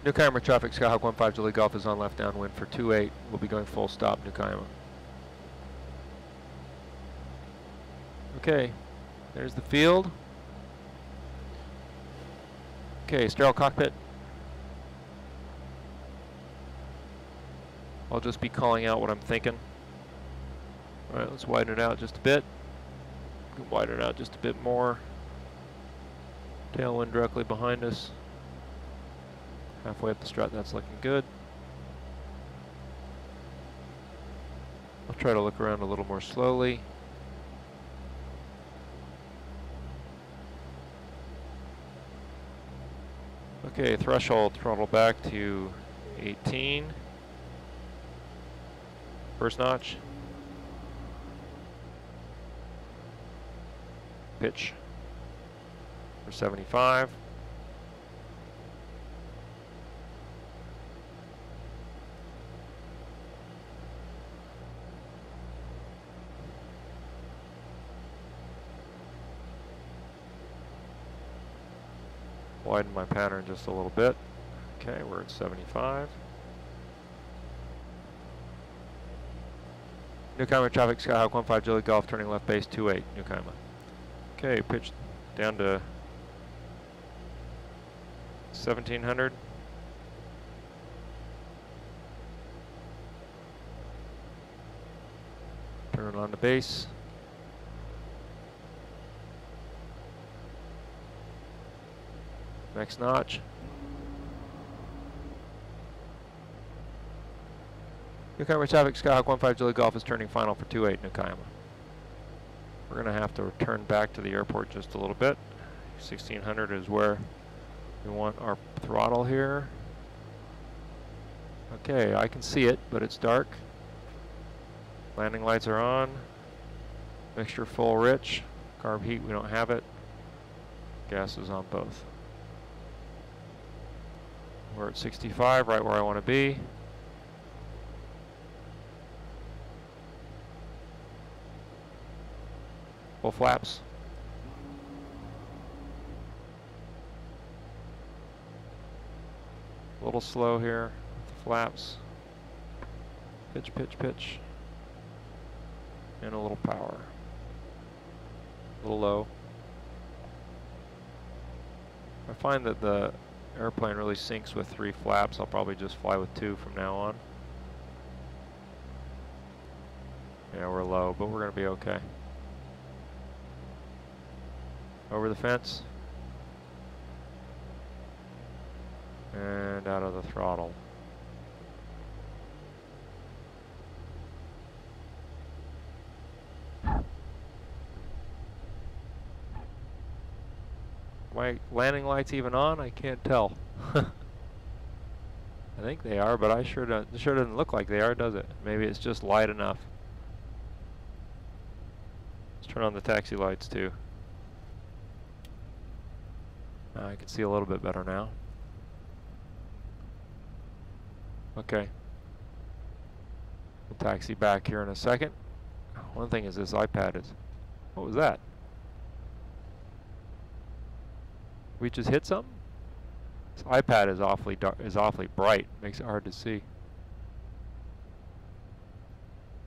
Cuyama traffic, Skyhawk 15 Julie Golf is on left downwind for 28. We'll be going full stop, Cuyama. Okay, there's the field. Okay, sterile cockpit. I'll just be calling out what I'm thinking. All right, let's widen it out just a bit. Widen it out just a bit more. Tailwind directly behind us. Halfway up the strut, that's looking good. I'll try to look around a little more slowly. Okay, threshold, throttle back to 18. First notch. Pitch for 75. Widen my pattern just a little bit. Okay, we're at 75. Cuyama traffic, Skyhawk 15 Julie Golf, turning left base 28, Cuyama. Okay, pitch down to 1700. Turn on the base. Next notch. Cuyama traffic, Skyhawk 15 Julie Golf is turning final for 28, Cuyama. We're going to have to return back to the airport just a little bit. 1600 is where we want our throttle here. Okay, I can see it, but it's dark. Landing lights are on. Mixture full rich. Carb heat, we don't have it. Gas is on both. We're at 65, right where I want to be. Full flaps. A little slow here with the flaps. Pitch, pitch, pitch. And a little power. A little low. I find that the airplane really syncs with 3 flaps. I'll probably just fly with 2 from now on. Yeah, we're low, but we're going to be okay. Over the fence. And out of the throttle. My landing lights even on? I can't tell. I think they are, but it sure doesn't look like they are, does it? Maybe it's just light enough. Let's turn on the taxi lights too. I can see a little bit better now. Okay. We'll taxi back here in a second. One thing is this iPad is... What was that? We just hit something? This iPad is awfully dark, is awfully bright. Makes it hard to see.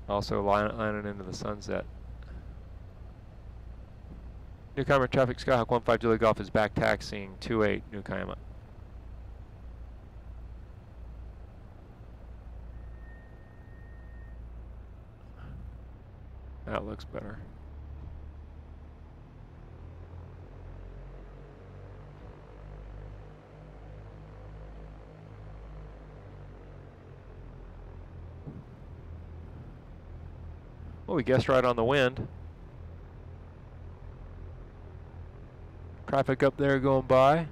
Also landing into the sunset. Cuyama traffic, Skyhawk 15 Julie Golf is back taxiing 28 Cuyama. That looks better. Well, we guessed right on the wind. Traffic up there going by.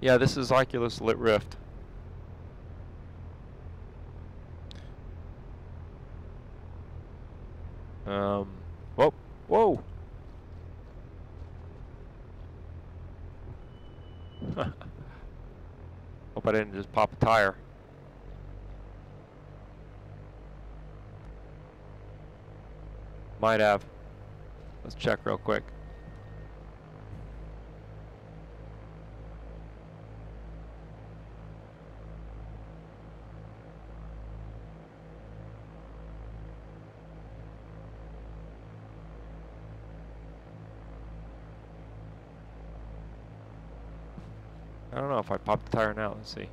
Yeah, this is Oculus Rift. Whoa, whoa! Hope I didn't just pop a tire. Might have. Let's check real quick. I don't know if I popped the tire now. Let's see.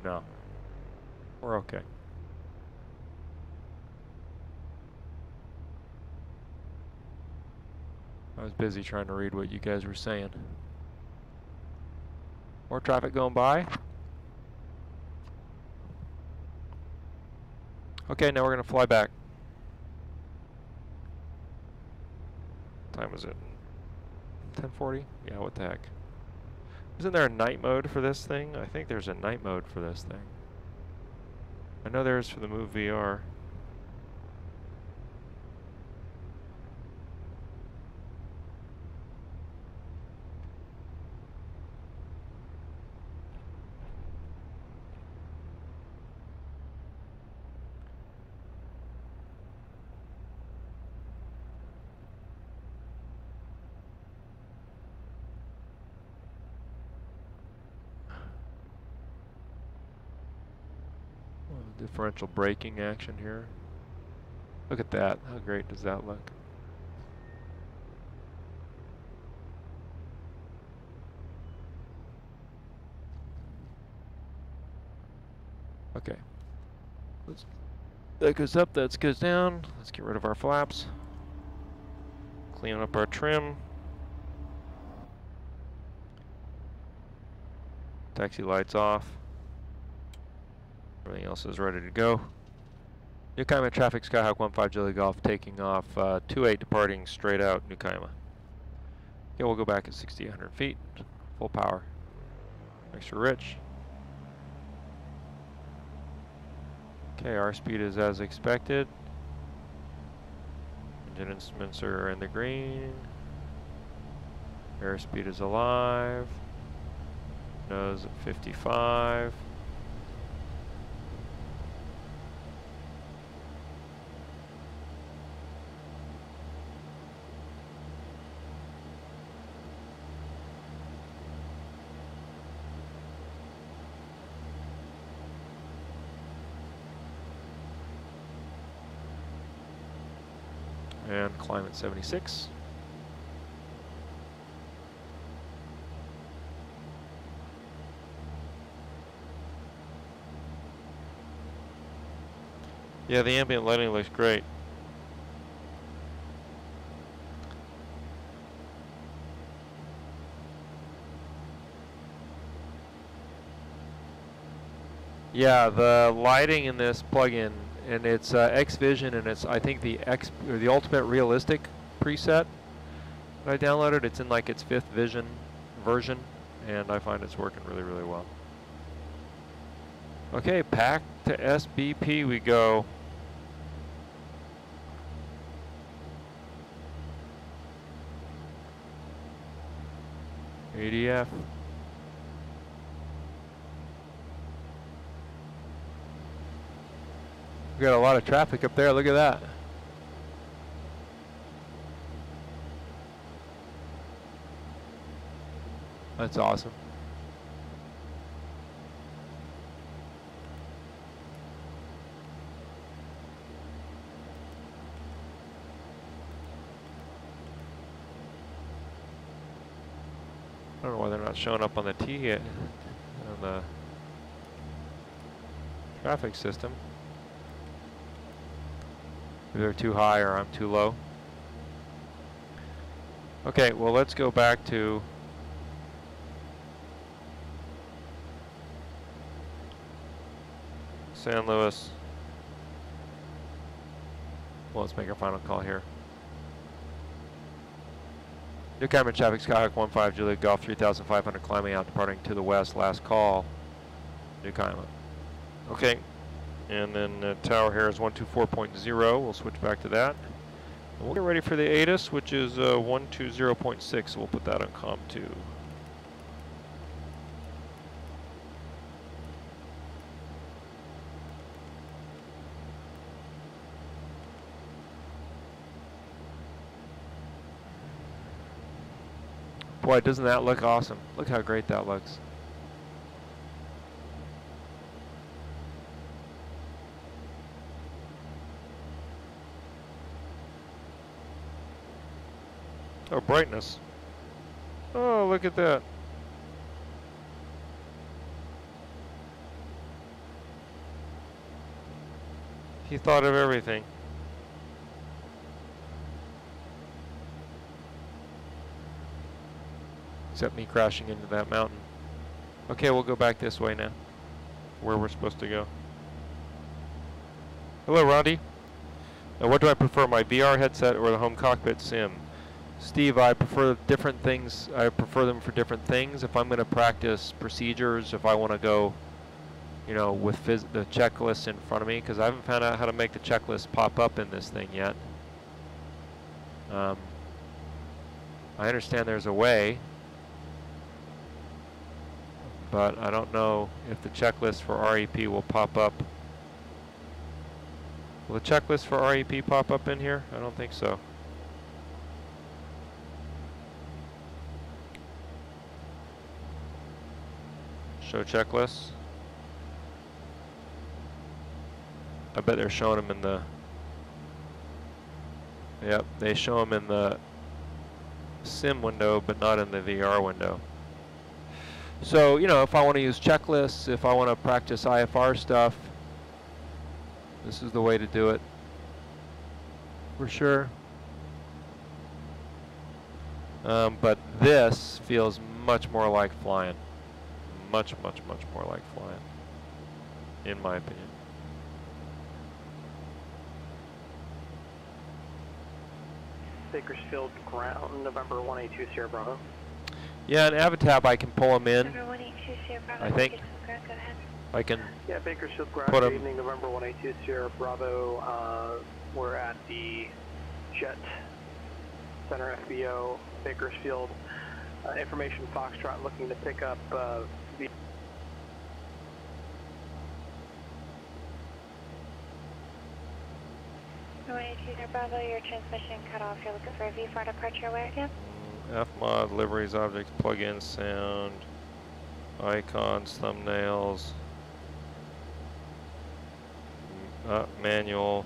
No. We're okay. I was busy trying to read what you guys were saying. More traffic going by. Okay, now we're going to fly back. What time is it? 10:40? Yeah, what the heck. Isn't there a night mode for this thing? I think there's a night mode for this thing. I know there is for the Move VR. Differential braking action here. Look at that. How great does that look? Okay. That goes up, that goes down. Let's get rid of our flaps. Clean up our trim. Taxi lights off. Everything else is ready to go. New Cuyama traffic, Skyhawk 15 Julie Golf taking off 28 departing straight out New Cuyama. Okay, we'll go back at 6,800 feet, full power. Extra rich. Okay, our speed is as expected. Engine instruments are in the green. Airspeed is alive. Nose at 55. And climb at 76. Yeah, the ambient lighting looks great. Yeah, the lighting in this plugin, and it's xVision, and it's I think the Ultimate Realistic preset that I downloaded. It's in like its 5th vision version, and I find it's working really, really well. Okay, back to SBP we go. ADF. We got a lot of traffic up there, look at that. That's awesome. I don't know why they're not not showing up on the on the traffic system. Either too high or I'm too low. Okay, well let's go back to San Luis. Well, let's make our final call here. New Cuyama traffic, Skyhawk 15 Juliet Golf 3500 climbing out, departing to the west, last call, New Cuyama. Okay, and then the tower here is 124.0, we'll switch back to that. And we'll get ready for the ATIS, which is 120.6, so we'll put that on COM 2. Boy, doesn't that look awesome? Look how great that looks. Oh, brightness. Oh, look at that. He thought of everything. Except me crashing into that mountain. Okay, we'll go back this way now, where we're supposed to go. Hello, Roddy. Now, what do I prefer, my VR headset or the home cockpit sim? Steve, I prefer different things. I prefer them for different things. If I'm going to practice procedures, if I want to go, you know, with the checklist in front of me, because I haven't found out how to make the checklist pop up in this thing yet. I understand there's a way, but I don't know if the checklist for REP will pop up. Will the checklist for REP pop up in here? I don't think so. Show checklists. I bet they're showing them in the... Yep, they show them in the sim window, but not in the VR window. So, you know, if I want to use checklists, if I want to practice IFR stuff, this is the way to do it. For sure. But this feels much more like flying. Much, much, much more like flying, in my opinion. Bakersfield ground, November 182 Sierra Bravo. Yeah, in Avatab I can pull them in. November 182 Sierra Bravo. I think. Go ahead. I can. Yeah, Bakersfield ground, put good evening, November 182 Sierra Bravo. We're at the Jet Center FBO, Bakersfield. Information Foxtrot looking to pick up the 182 Sierra Bravo, your transmission cut off. You're looking for a V4 departure where again? FMOD, liveries, objects, plug-in, sound, icons, thumbnails, manual,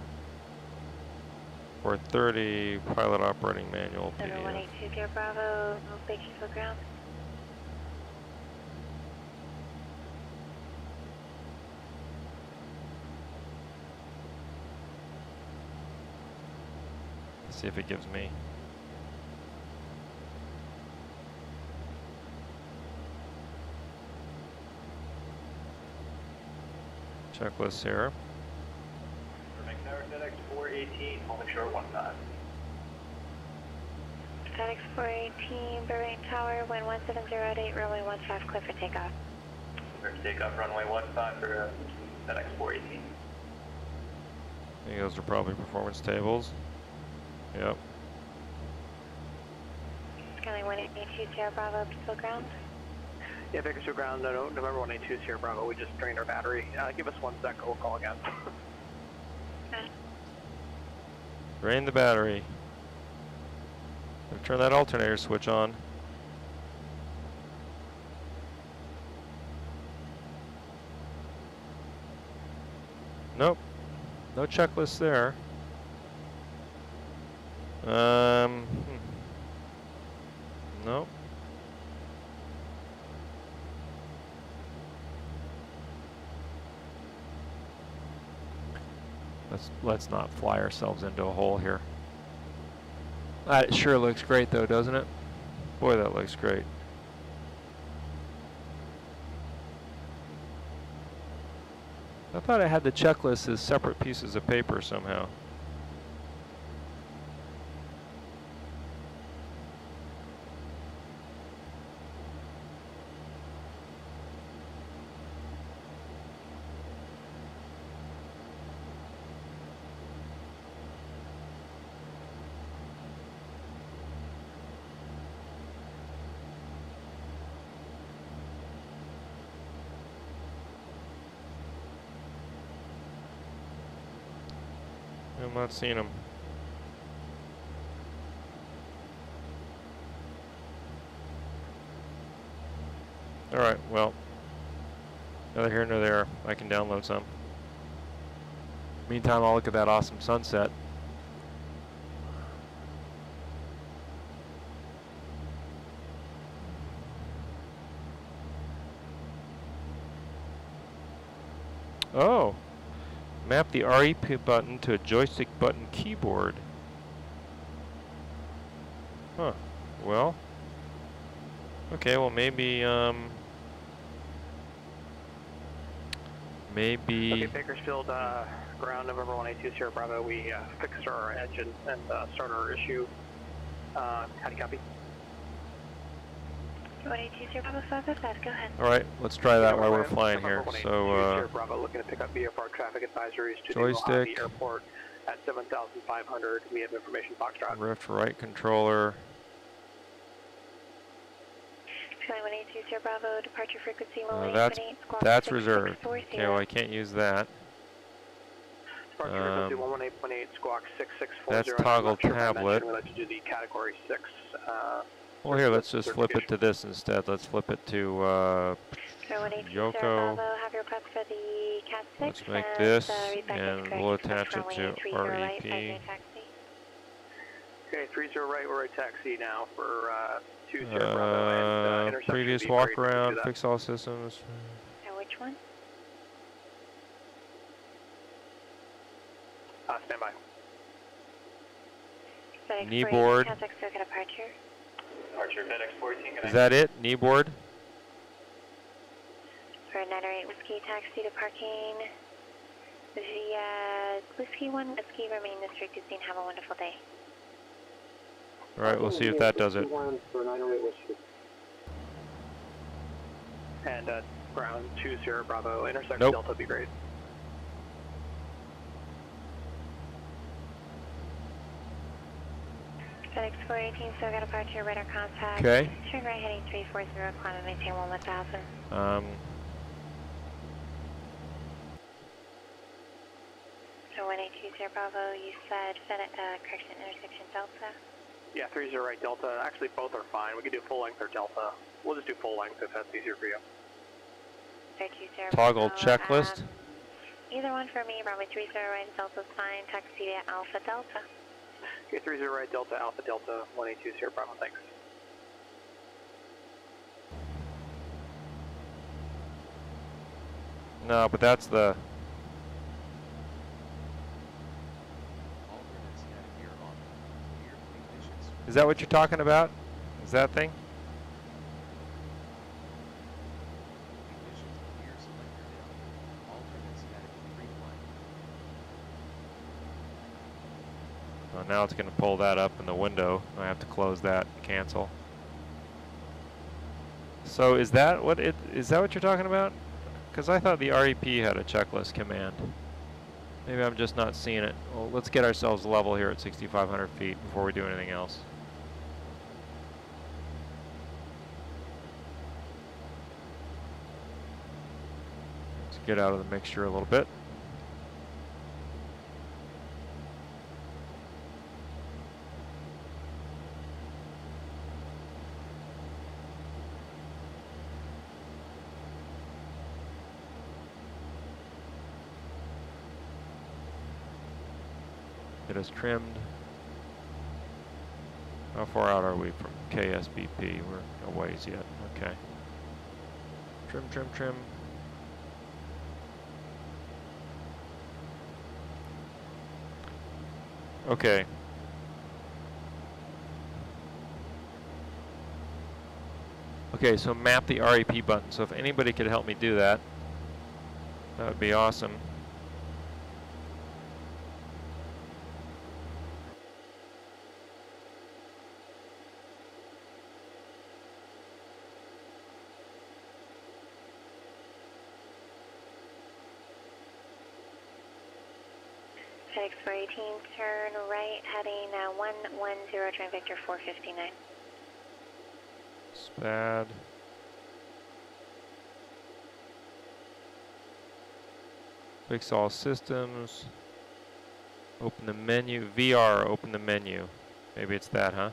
430, pilot operating manual, Number PDF. 182 Sierra Bravo, Bakersfield ground. See if it gives me. Checklist here. Perfect. FedEx 418, holding short 15. FedEx 418, Burbank Tower, wind 1708, runway 15, clear for takeoff. Clear for takeoff, runway 15 for FedEx 418. I think those are probably performance tables. Yep. Skyline 182 Sierra Bravo, Bakersfield ground. Yeah, Bakersfield ground, November 182 Sierra Bravo. We just drained our battery. Give us 1 sec, we'll call again. Drain the battery. Turn that alternator switch on. Nope. No checklist there. Nope. Let's not fly ourselves into a hole here. That sure looks great though, doesn't it? Boy, that looks great. I thought I had the checklist as separate pieces of paper somehow. I'm not seeing them. All right, well, neither here nor there. I can download some. Meantime, I'll look at that awesome sunset. Oh. Map the REP button to a joystick button keyboard. Huh. Well. Okay, well maybe, maybe... Okay, Bakersfield, ground November 182 Sierra Bravo, we fixed our engine and started our issue. How do you copy? 182 Sierra Bravo 555, go ahead. Alright, let's try that while we're flying here. So, Sierra Bravo looking to pick up VFR traffic advisories to joystick, the airport at 7,500. We have information Foxtrot. Rift right controller. 182 Sierra Bravo, departure frequency 1818, squawk that's reserved. 6640. Okay, well I can't use that. Departure frequency 118.8, squawk 6640. That's toggle tablet. We'd like to do the category 6. Well here, let's just flip it to this instead. Let's flip it to Yoko. Have your request for the Cat 6. Let's make this, and we'll attach it to REP. Okay, 30 right, we're at taxi now for 20 Bravo and intersection. Previous walk around, fix all systems. And which one? Stand by. Knee board. Departure. Departure FedEx 14. Is that it? Knee board? For 908 Whiskey, taxi to parking. Via Whiskey 1, Whiskey, remain in this frequency and have a wonderful day. Alright, we'll see if that does it. And ground 20 Bravo, intersection nope. Delta would be great. FedEx 418, so got departure, radar contact. Okay. Turn right heading 340, climb and maintain 1000. So 182 Bravo, you said correction, intersection Delta? Yeah, 30 right Delta. Actually, both are fine. We could do full length or Delta. We'll just do full length if that's easier for you. 320 Toggle Bravo, checklist. Either one for me, Bravo 30 right Delta's fine, taxi to Alpha Delta. Okay, 30 right Delta, Alpha Delta, 182 Sierra Bravo, thanks. No, but that's the... Is that what you're talking about? Is that thing? Well, now it's going to pull that up in the window. I have to close that, cancel. So is that what you're talking about? Because I thought the REP had a checklist command. Maybe I'm just not seeing it. Well, let's get ourselves level here at 6,500 feet before we do anything else. Let's get out of the mixture a little bit. It is trimmed. How far out are we from KSBP? We're a ways yet. Okay. Trim, trim, trim. Okay. Okay, so map the REP button. So if anybody could help me do that, that would be awesome. FedEx 418, turn right, heading 110, train vector 459. SPAD. Fix all systems. Open the menu. VR, open the menu. Maybe it's that, huh?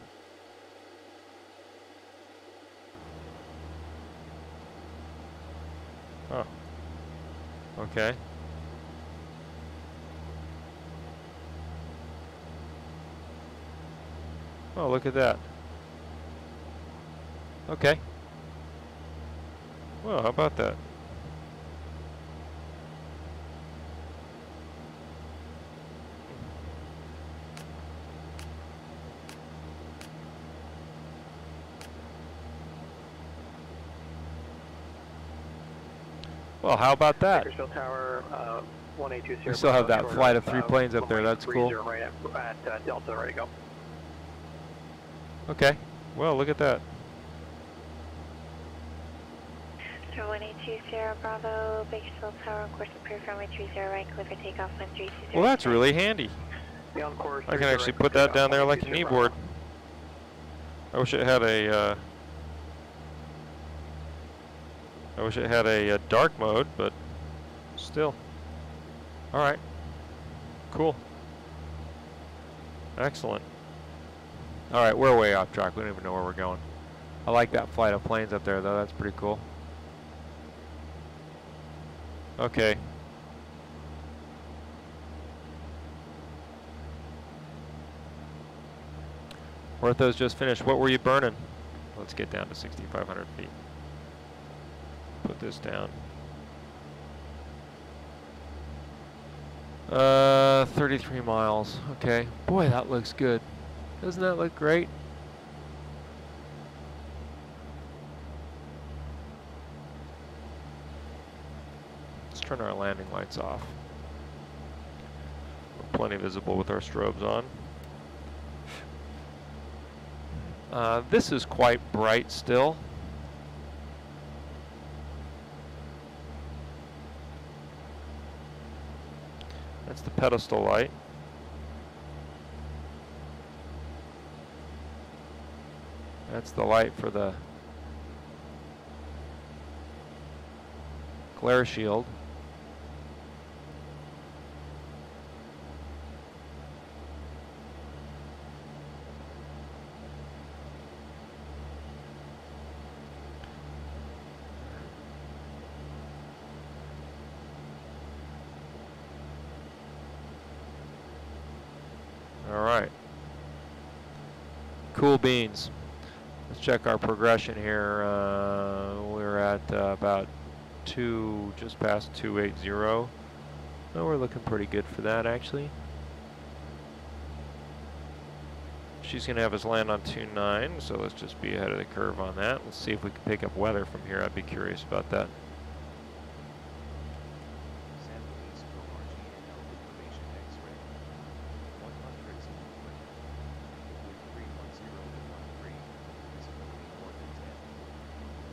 Oh. Okay. Oh, look at that. Okay. Well, how about that? Well, how about that? Bakersfield Tower, 1820. We still have that flight of 3 planes up there. That's cool. Right at Delta, ready to go. Okay. Well, look at that. So 1820 Bravo, Bakersfield Tower, course approved, runway 30 right, clear for takeoff 1320. Well, that's really handy. Be on course. I can actually put that down there like a kneeboard. I wish it had a. I wish it had a dark mode, but still. All right. Cool. Excellent. All right, we're way off track. We don't even know where we're going. I like that flight of planes up there, though. That's pretty cool. Okay. Ortho's just finished. What were you burning? Let's get down to 6,500 feet. Put this down. 33 miles. Okay. Boy, that looks good. Doesn't that look great? Let's turn our landing lights off. We're plenty visible with our strobes on. This is quite bright still. That's the pedestal light. That's the light for the glare shield. All right. Cool beans. Let's check our progression here. We're at about just past 280. Oh, we're looking pretty good for that, actually. She's going to have us land on 29, so let's just be ahead of the curve on that. Let's see if we can pick up weather from here. I'd be curious about that. San Luis ORGNL information X-ray. 100 with 310 visibility more than 10.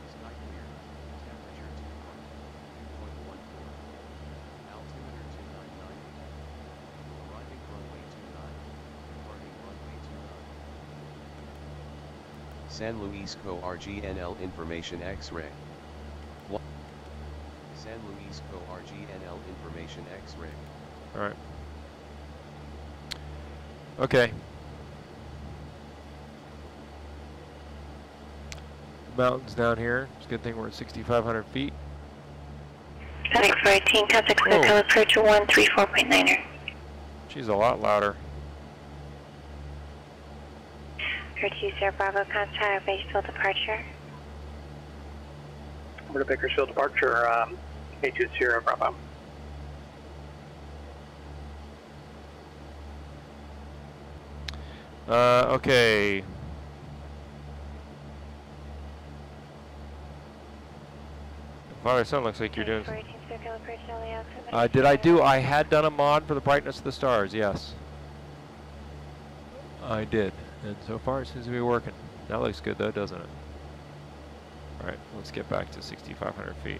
Sky clear, temperature 2.14, altimeter 299. Arriving runway 29, departing runway 29. San Luis ORGNL information X-ray. San Luis ORGNL information X-ray. All right. Okay. Mountains down here. It's a good thing we're at 6,500 feet. FedEx 418, contact Hotel approach 134.9er. She's a lot louder. 420 Bravo, contact Bakersfield departure. Over to Bakersfield departure, 820 Bravo. Okay. Father Son looks like you're doing. I had done a mod for the brightness of the stars, yes. I did. And so far it seems to be working. That looks good though, doesn't it? Alright, let's get back to 6,500 feet.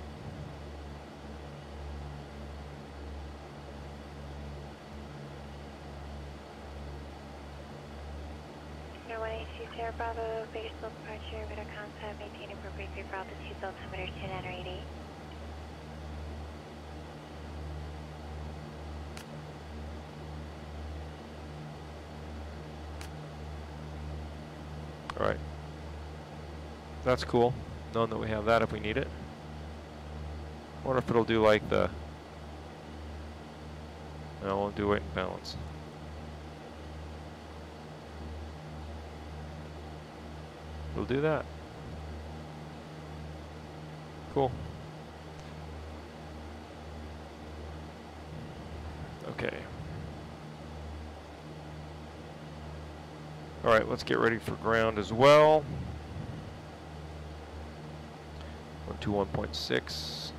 No 182 Sierra Bravo, biggest full departure, radar contact, maintain appropriate group altitude, altimeter 2988. Alright. That's cool, knowing that we have that if we need it. I wonder if it'll do like the... No, it won't do weight and balance. It'll do that. Cool. Okay. Alright, let's get ready for ground as well. 121.6.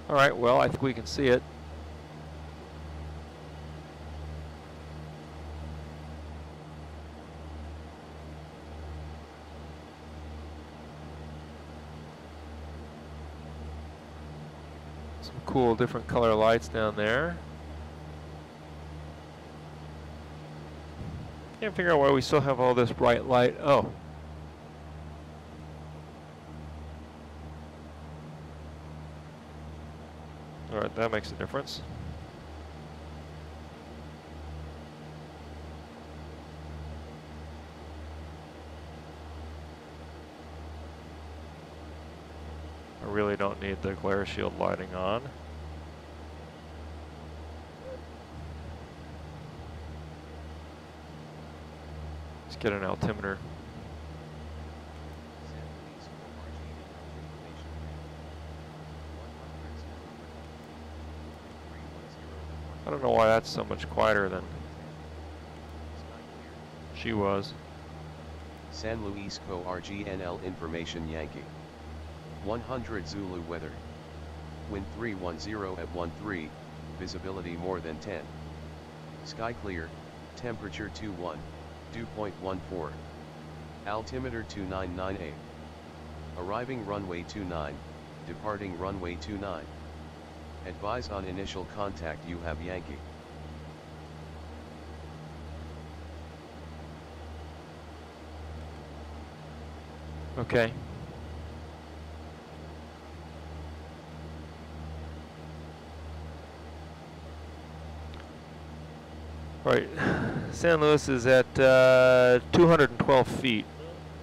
All right, well, I think we can see it. Some cool different color lights down there. Can't figure out why we still have all this bright light. Oh. Alright, that makes a difference. I really don't need the glare shield lighting on. Let's get an altimeter. I don't know why that's so much quieter than she was. San Luis RGNL information Yankee. 100 Zulu weather. Wind 310 at 13, visibility more than 10. Sky clear, temperature 21, dew point 14. Altimeter 2998. Arriving runway 29, departing runway 29. Advise on initial contact you have Yankee. Okay. Right, San Luis is at 212 feet,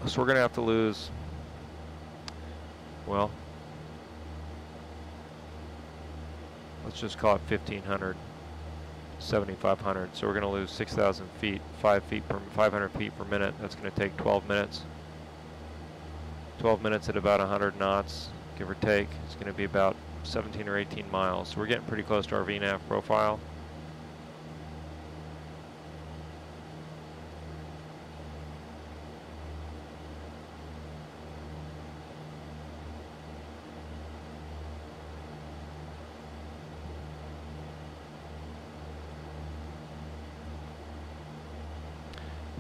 so we're going to have to lose, well, let's just call it 1,500, 7,500. So we're going to lose 6,000 feet, 500 feet per minute. That's going to take 12 minutes. 12 minutes at about 100 knots, give or take. It's going to be about 17 or 18 miles. So we're getting pretty close to our VNAV profile.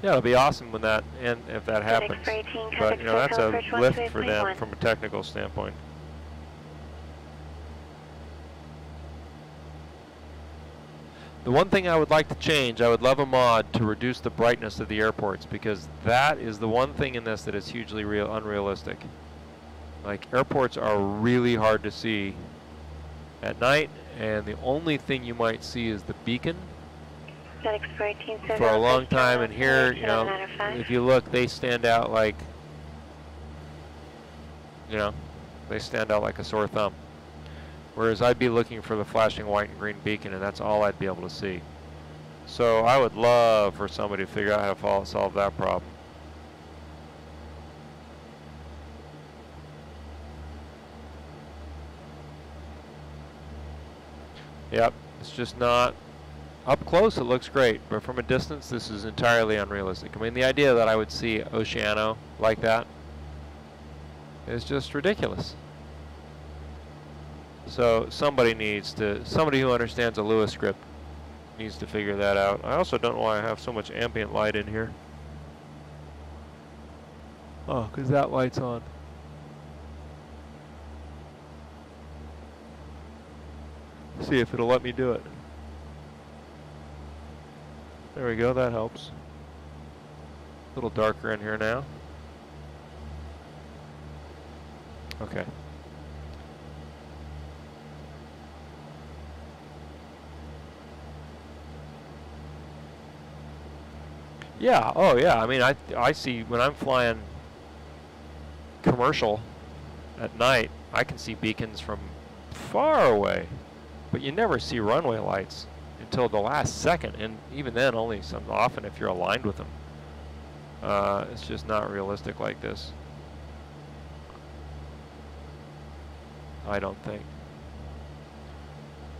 Yeah, it'll be awesome when that, and if that happens. But you know, that's a lift for them from a technical standpoint. The one thing I would like to change, I would love a mod to reduce the brightness of the airports, because that is the one thing in this that is hugely unrealistic. Like, airports are really hard to see at night, and the only thing you might see is the beacon. For a long time, and here, you know, if you look, they stand out like, you know, they stand out like a sore thumb. Whereas I'd be looking for the flashing white and green beacon, and that's all I'd be able to see. So I would love for somebody to figure out how to solve that problem. Yep, it's just not up close. It looks great, but from a distance, this is entirely unrealistic. I mean, the idea that I would see Oceano like that is just ridiculous. So somebody who understands a Lewis script needs to figure that out. I also don't know why I have so much ambient light in here. Oh, because that light's on. See if it'll let me do it. There we go, that helps. A little darker in here now. Okay. Yeah, oh yeah, I mean, I see when I'm flying commercial at night, I can see beacons from far away, but you never see runway lights until the last second, and even then only often if you're aligned with them. It's just not realistic like this, I don't think.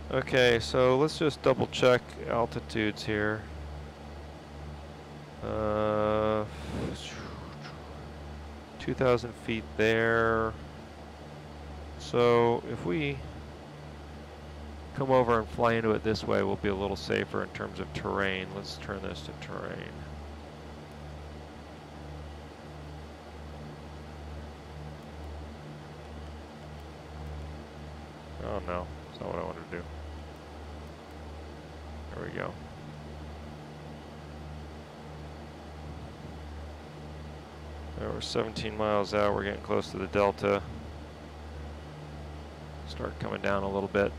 Okay, so let's just double check altitudes here. 2,000 feet there. So if we come over and fly into it this way, we'll be a little safer in terms of terrain. Let's turn this to terrain. Oh no, that's not what I wanted to do. There we go. We're 17 miles out, we're getting close to the delta. Start coming down a little bit.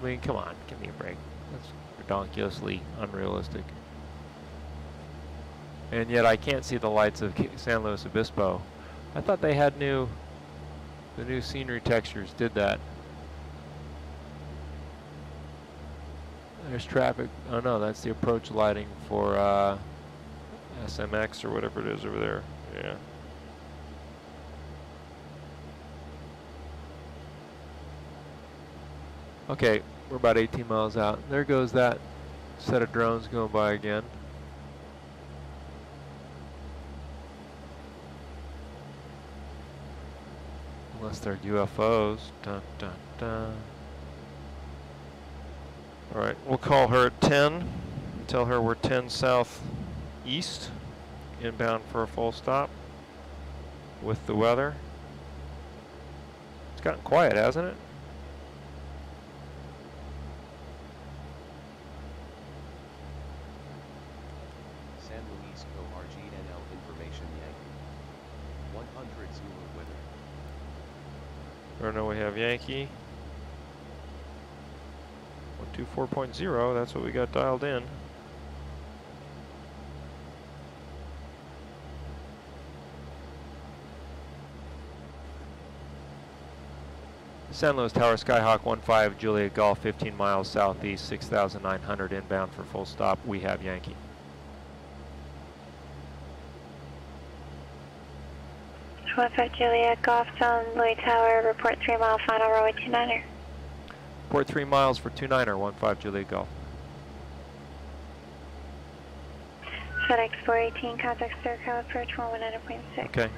I mean, come on, give me a break. That's ridiculously unrealistic. And yet I can't see the lights of San Luis Obispo. I thought they had the new scenery textures did that. There's traffic. Oh no, that's the approach lighting for SMX or whatever it is over there. Yeah. Okay, we're about 18 miles out. There goes that set of drones going by again. Unless they're UFOs. Dun, dun, dun. All right, we'll call her at 10. Tell her we're 10 southeast, inbound for a full stop with the weather. It's gotten quiet, hasn't it? San Luis ORGNL information Yankee. 100 Zulu weather. Or no, we have Yankee. 124.0, that's what we got dialed in. San Luis Tower, Skyhawk 15, Juliet Golf, 15 miles southeast, 6,900 inbound for full stop. We have Yankee. Juliet Golf, San Luis Tower, report 3 mile final runway 29er. Report 3 miles for 29er, 15 Juliet Golf. FedEx 418, contact StarCal approach 119.6. Okay.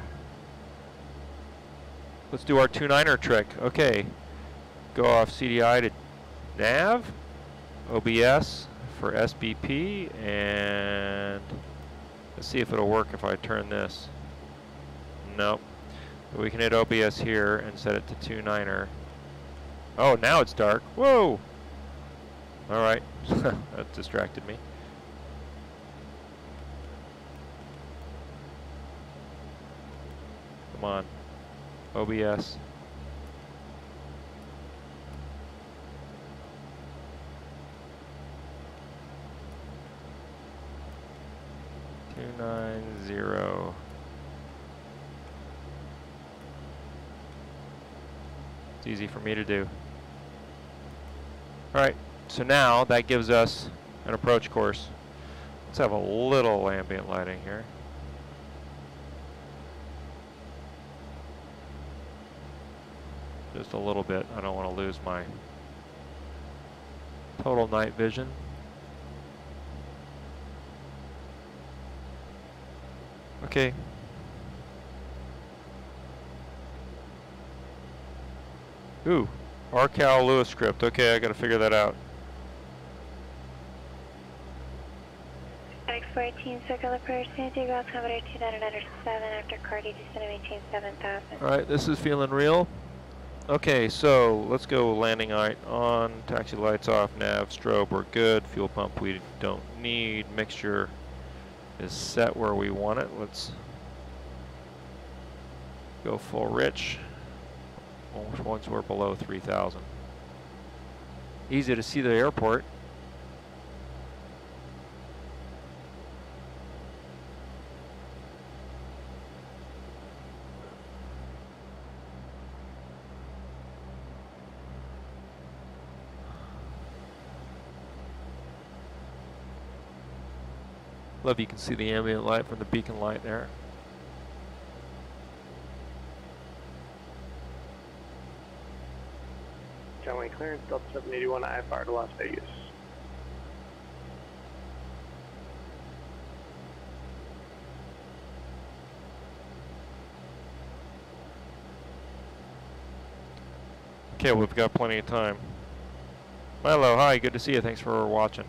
Let's do our 29er trick. Okay. Go off CDI to nav, OBS for SBP, and let's see if it'll work if I turn this. Nope. But we can hit OBS here and set it to 29er. Oh, now it's dark. Whoa! Alright. That distracted me. Come on. OBS. Two 290. It's easy for me to do. All right, so now that gives us an approach course. Let's have a little ambient lighting here. Just a little bit. I don't want to lose my total night vision. Okay. Ooh, RCal Lewis script. Okay, I got to figure that out. X14 circle approach, San Diego altimeter 2997 after Cardi, descend and maintain 7,000. All right, this is feeling real. Okay, so let's go landing light on, taxi lights off, nav, strobe, we're good. Fuel pump we don't need. Mixture is set where we want it. Let's go full rich once we're below 3,000. Easy to see the airport. Love you can see the ambient light from the beacon light there. Runway clearance, Delta 781 IFR to Las Vegas. Okay, we've got plenty of time. Milo, hi, good to see you. Thanks for watching.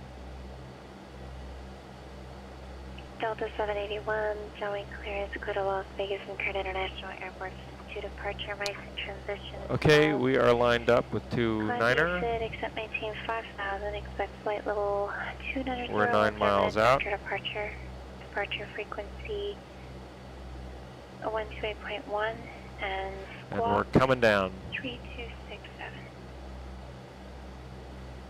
Delta 781, showing clearance, go to Las Vegas and International Airport to departure, MICE and transition. Okay, we are lined up with 29er. Except maintain 5,000, expect flight level 290. We're 9 miles out. Departure frequency 128.1 and we're coming down. 3267.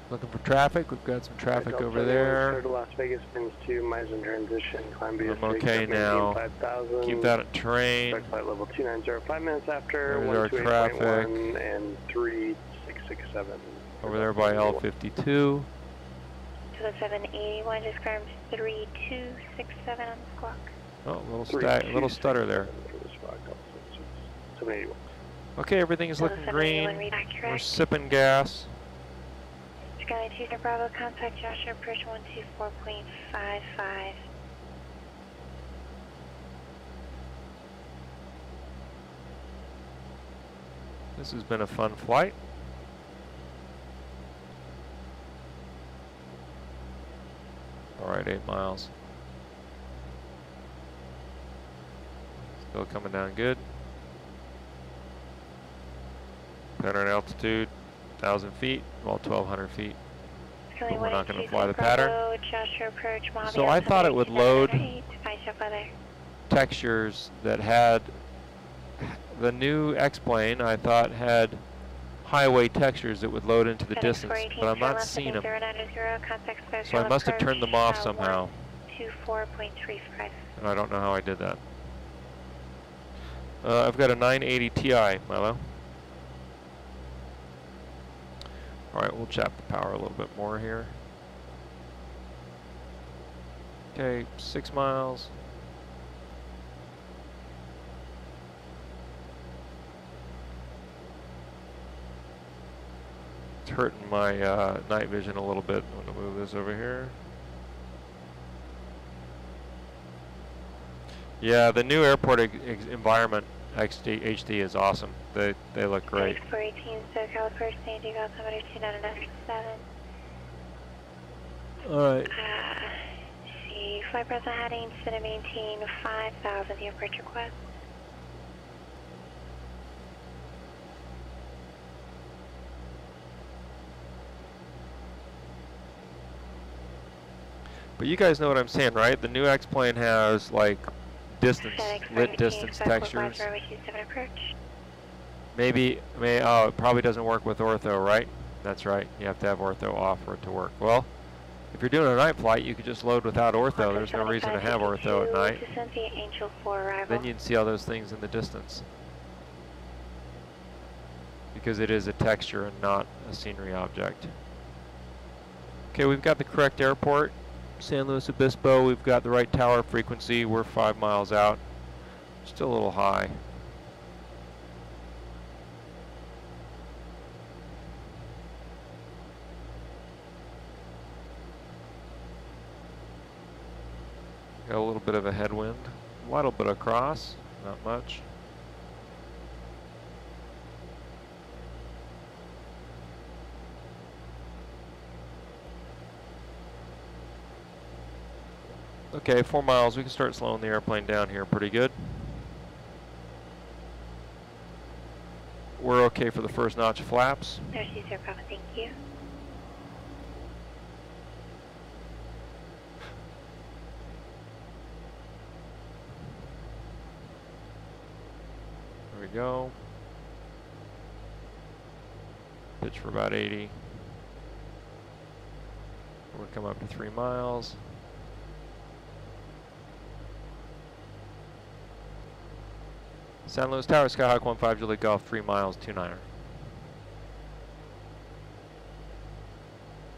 Looking for traffic. We've got some traffic Delta over there. Clear to Las Vegas, brings to MICE and transition. Climb I'm okay now. 5,000. Keep that at terrain. Expect flight level 290, 5 minutes after. There's our traffic. And 3667. Over there by L52. To the 781, just confirmed 3267 on the clock. Oh, little stutter there. 781. Okay, everything is looking green. We're sipping gas. Sky 2 Bravo, contact Joshua, approach 124.55. This has been a fun flight. All right, 8 miles. Still coming down good. Pattern altitude, 1,000 feet, well, 1,200 feet. But we're not going to fly the pattern. So I thought it would load textures that had the new X-plane. I thought had highway textures that would load into the distance, but I'm not seeing them. So I must have turned them off somehow. And I don't know how I did that. I've got a 980 Ti, Milo. All right, we'll chap the power a little bit more here. Okay, 6 miles. It's hurting my night vision a little bit. I'm gonna move this over here. Yeah, the new airport environment HD is awesome. They look great. 418 SoCal approach San Diego altimeter 2997. All right. See, flight present heading, set and maintain 5,000, the approach request. But you guys know what I'm saying, right? The new X-plane has like distance, lit distance textures. Maybe, oh, it probably doesn't work with ortho, right? That's right. You have to have ortho off for it to work. Well, if you're doing a night flight, you could just load without ortho. There's no reason to have ortho at night. Then you can see all those things in the distance. because it is a texture and not a scenery object. Okay, we've got the correct airport, San Luis Obispo. We've got the right tower frequency. We're 5 miles out. Still a little high. Got a little bit of a headwind. A little bit across, not much. Okay, 4 miles. We can start slowing the airplane down here pretty good. We're okay for the first notch of flaps. There's Caesar Bravo, thank you. There we go. Pitch for about 80. We're coming up to 3 miles. San Luis Tower, Skyhawk 15 Juliet Golf, 3 miles, 29er.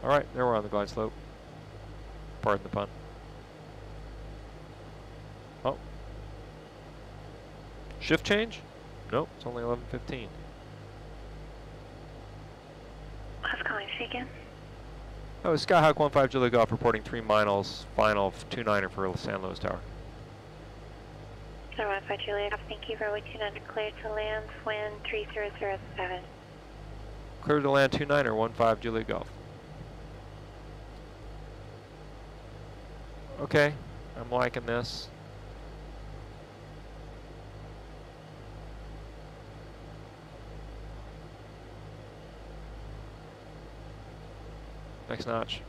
Alright, there we're on the glide slope. Pardon the pun. Oh. Shift change? Nope, it's only 11:15. Who's calling say again? Oh, Skyhawk 15 Juliet Golf reporting 3 miles, final 29er for San Luis Tower. 15 Juliet, thank you for waiting under clear to land, wind 3007. Clear to land 29er, 15 Juliet Golf. Okay, I'm liking this. Next notch.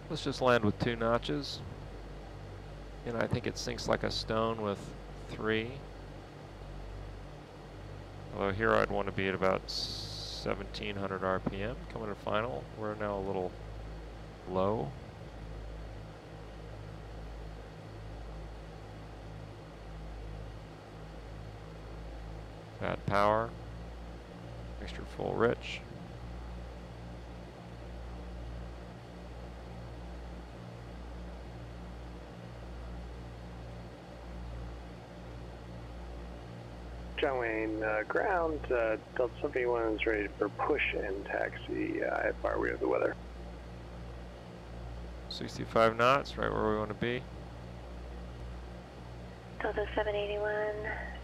Let's just land with 2 notches. And I think it sinks like a stone with 3. Although here I'd want to be at about 1700 RPM. Coming to final, we're now a little low. Bad power. Extra full rich. John Wayne, ground, Delta 71 is ready for push and taxi. How far are we of the weather? 65 knots, right where we want to be. Delta 781,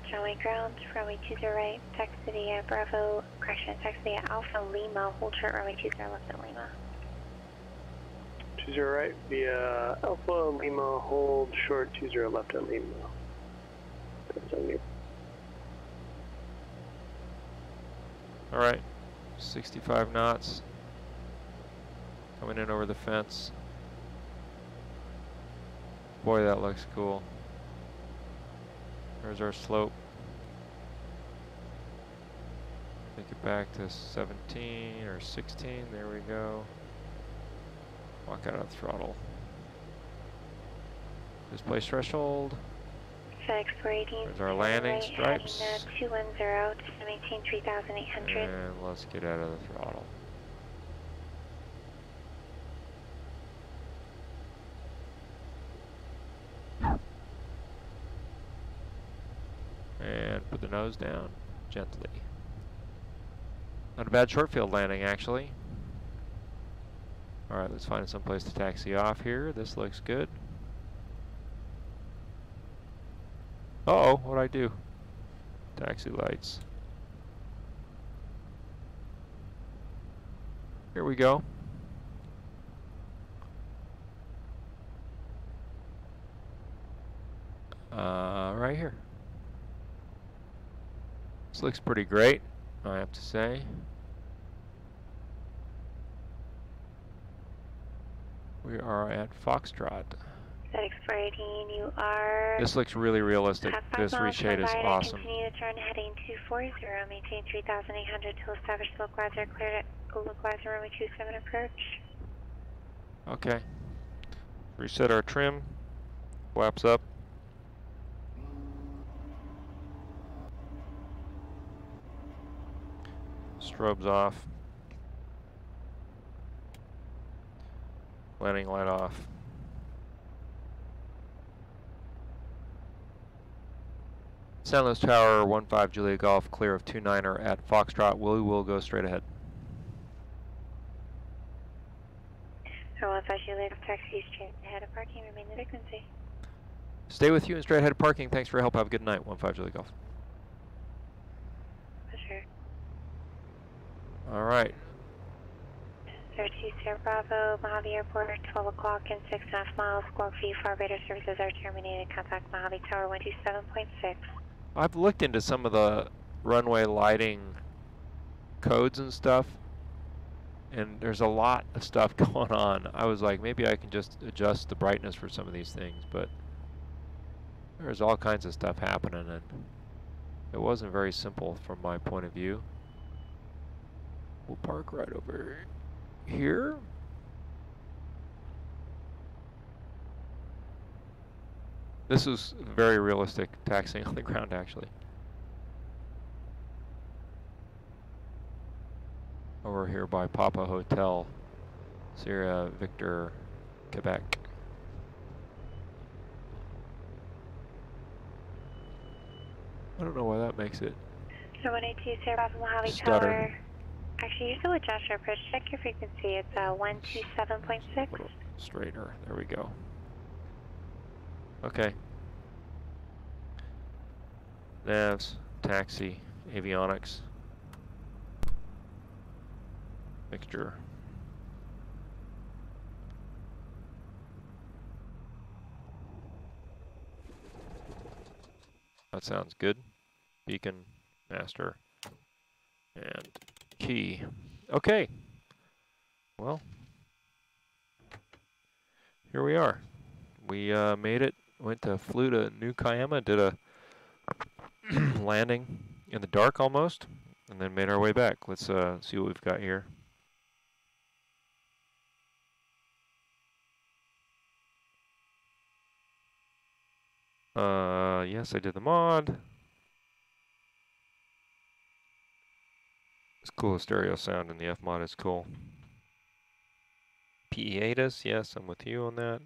John Wayne ground, runway 20 right, taxi via Bravo, correction, taxi via Alpha Lima, hold short runway 20 left at Lima. 20 right via Alpha Lima, hold short 20 left at Lima. That's on you. Alright, 65 knots. Coming in over the fence. Boy, that looks cool. There's our slope. Take it back to 17 or 16. There we go. Walk out of the throttle. Displace threshold. FedEx 418. There's our landing stripes. 210 to maintain 3,800. And let's get out of the throttle. And put the nose down gently. Not a bad short field landing, actually. Alright, let's find some place to taxi off here. This looks good. Uh-oh, what'd I do? Taxi lights. Here we go. Right here. This looks pretty great, I have to say. We are at Foxtrot. FedEx 418, you are... This looks really realistic. This reshade is awesome. Continue to turn heading 240, maintain 3,800 till established localizer cleared at localizer runway 27 approach. Okay. Reset our trim. Flaps up. Strobes off. Landing light off. San Luis Tower, 15 Julia Golf, clear of 29er at Foxtrot. We will go straight ahead. So 15 Julia Golf, taxi straight ahead of parking, remain the frequency. Stay with you and straight ahead of parking. Thanks for your help. Have a good night. 15 Julia Golf. For sure. All right. 32 Sierra Bravo, Mojave Airport, 12 o'clock and 6.5 miles. Squawk V, far radar services are terminated. Contact Mojave Tower 127.6. I've looked into some of the runway lighting codes and stuff, and there's a lot of stuff going on. I was like, maybe I can just adjust the brightness for some of these things, but there's all kinds of stuff happening, and it wasn't very simple from my point of view. We'll park right over here. This is very realistic taxiing on the ground, actually. Over here by Papa Hotel, Sierra Victor, Quebec. I don't know why that makes it So 182 Sierra Bravo, Mojave stutter. Tower. Actually, you're still with Joshua Approach. Check your frequency. It's 127.6. A little straighter. There we go. Okay. Navs, taxi, avionics, mixture. That sounds good. Beacon, master, and key. Okay. Well, here we are. We made it. Flew to New Cuyama, did a landing in the dark almost, and then made our way back. Let's see what we've got here. Yes, I did the mod. It's cool, stereo sound in the F mod is cool. PE8 yes, I'm with you on that.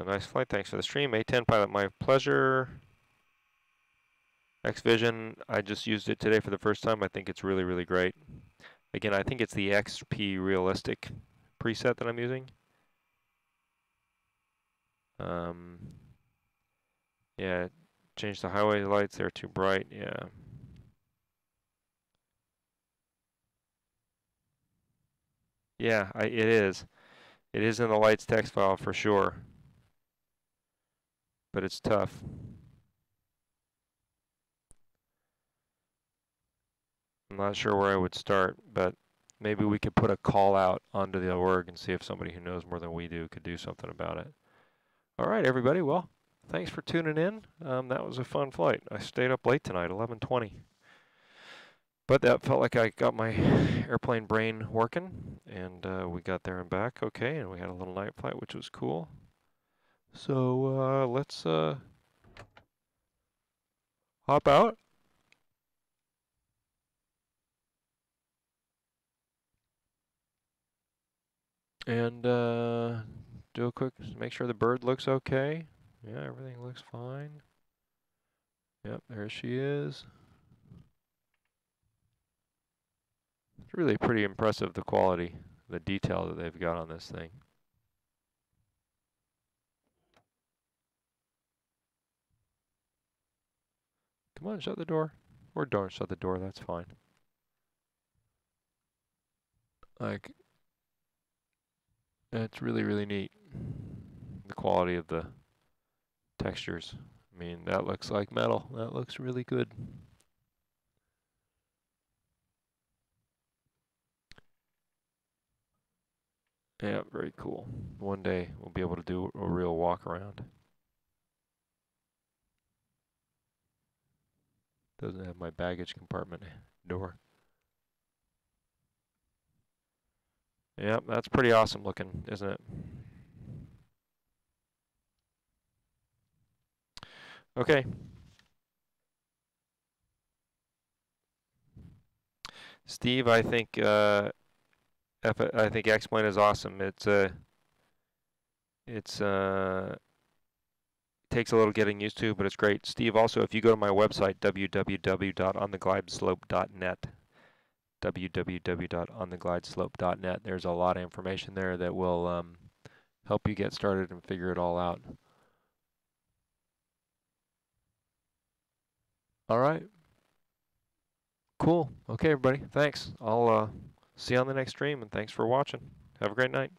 Nice flight, thanks for the stream. A10 pilot, my pleasure. xVision, I just used it today for the first time. I think it's really, really great. Again, I think it's the XP Realistic preset that I'm using. Yeah, change the highway lights, they're too bright, yeah. Yeah, it is. It is in the lights text file for sure. But it's tough. I'm not sure where I would start, but maybe we could put a call out onto the org and see if somebody who knows more than we do could do something about it. All right, everybody. Well, thanks for tuning in. That was a fun flight. I stayed up late tonight, 11:20. But that felt like I got my airplane brain working, and we got there and back okay, and we had a little night flight, which was cool. So let's hop out. And do a quick, make sure the bird looks okay. Yeah, everything looks fine. Yep, there she is. It's really pretty impressive, the quality, the detail that they've got on this thing. Come on, shut the door. Or don't shut the door, that's fine. Like, it's really, really neat. The quality of the textures. I mean, that looks like metal. That looks really good. Yeah, very cool. One day we'll be able to do a real walk around. Doesn't have my baggage compartment door. Yep, that's pretty awesome looking, isn't it? Okay. Steve, I think X-Plane is awesome. It's takes a little getting used to, but it's great. Steve, also, if you go to my website, www.ontheglideslope.net, www.ontheglideslope.net, there's a lot of information there that will help you get started and figure it all out. All right. Cool. Okay, everybody. Thanks. I'll see you on the next stream, and thanks for watching. Have a great night.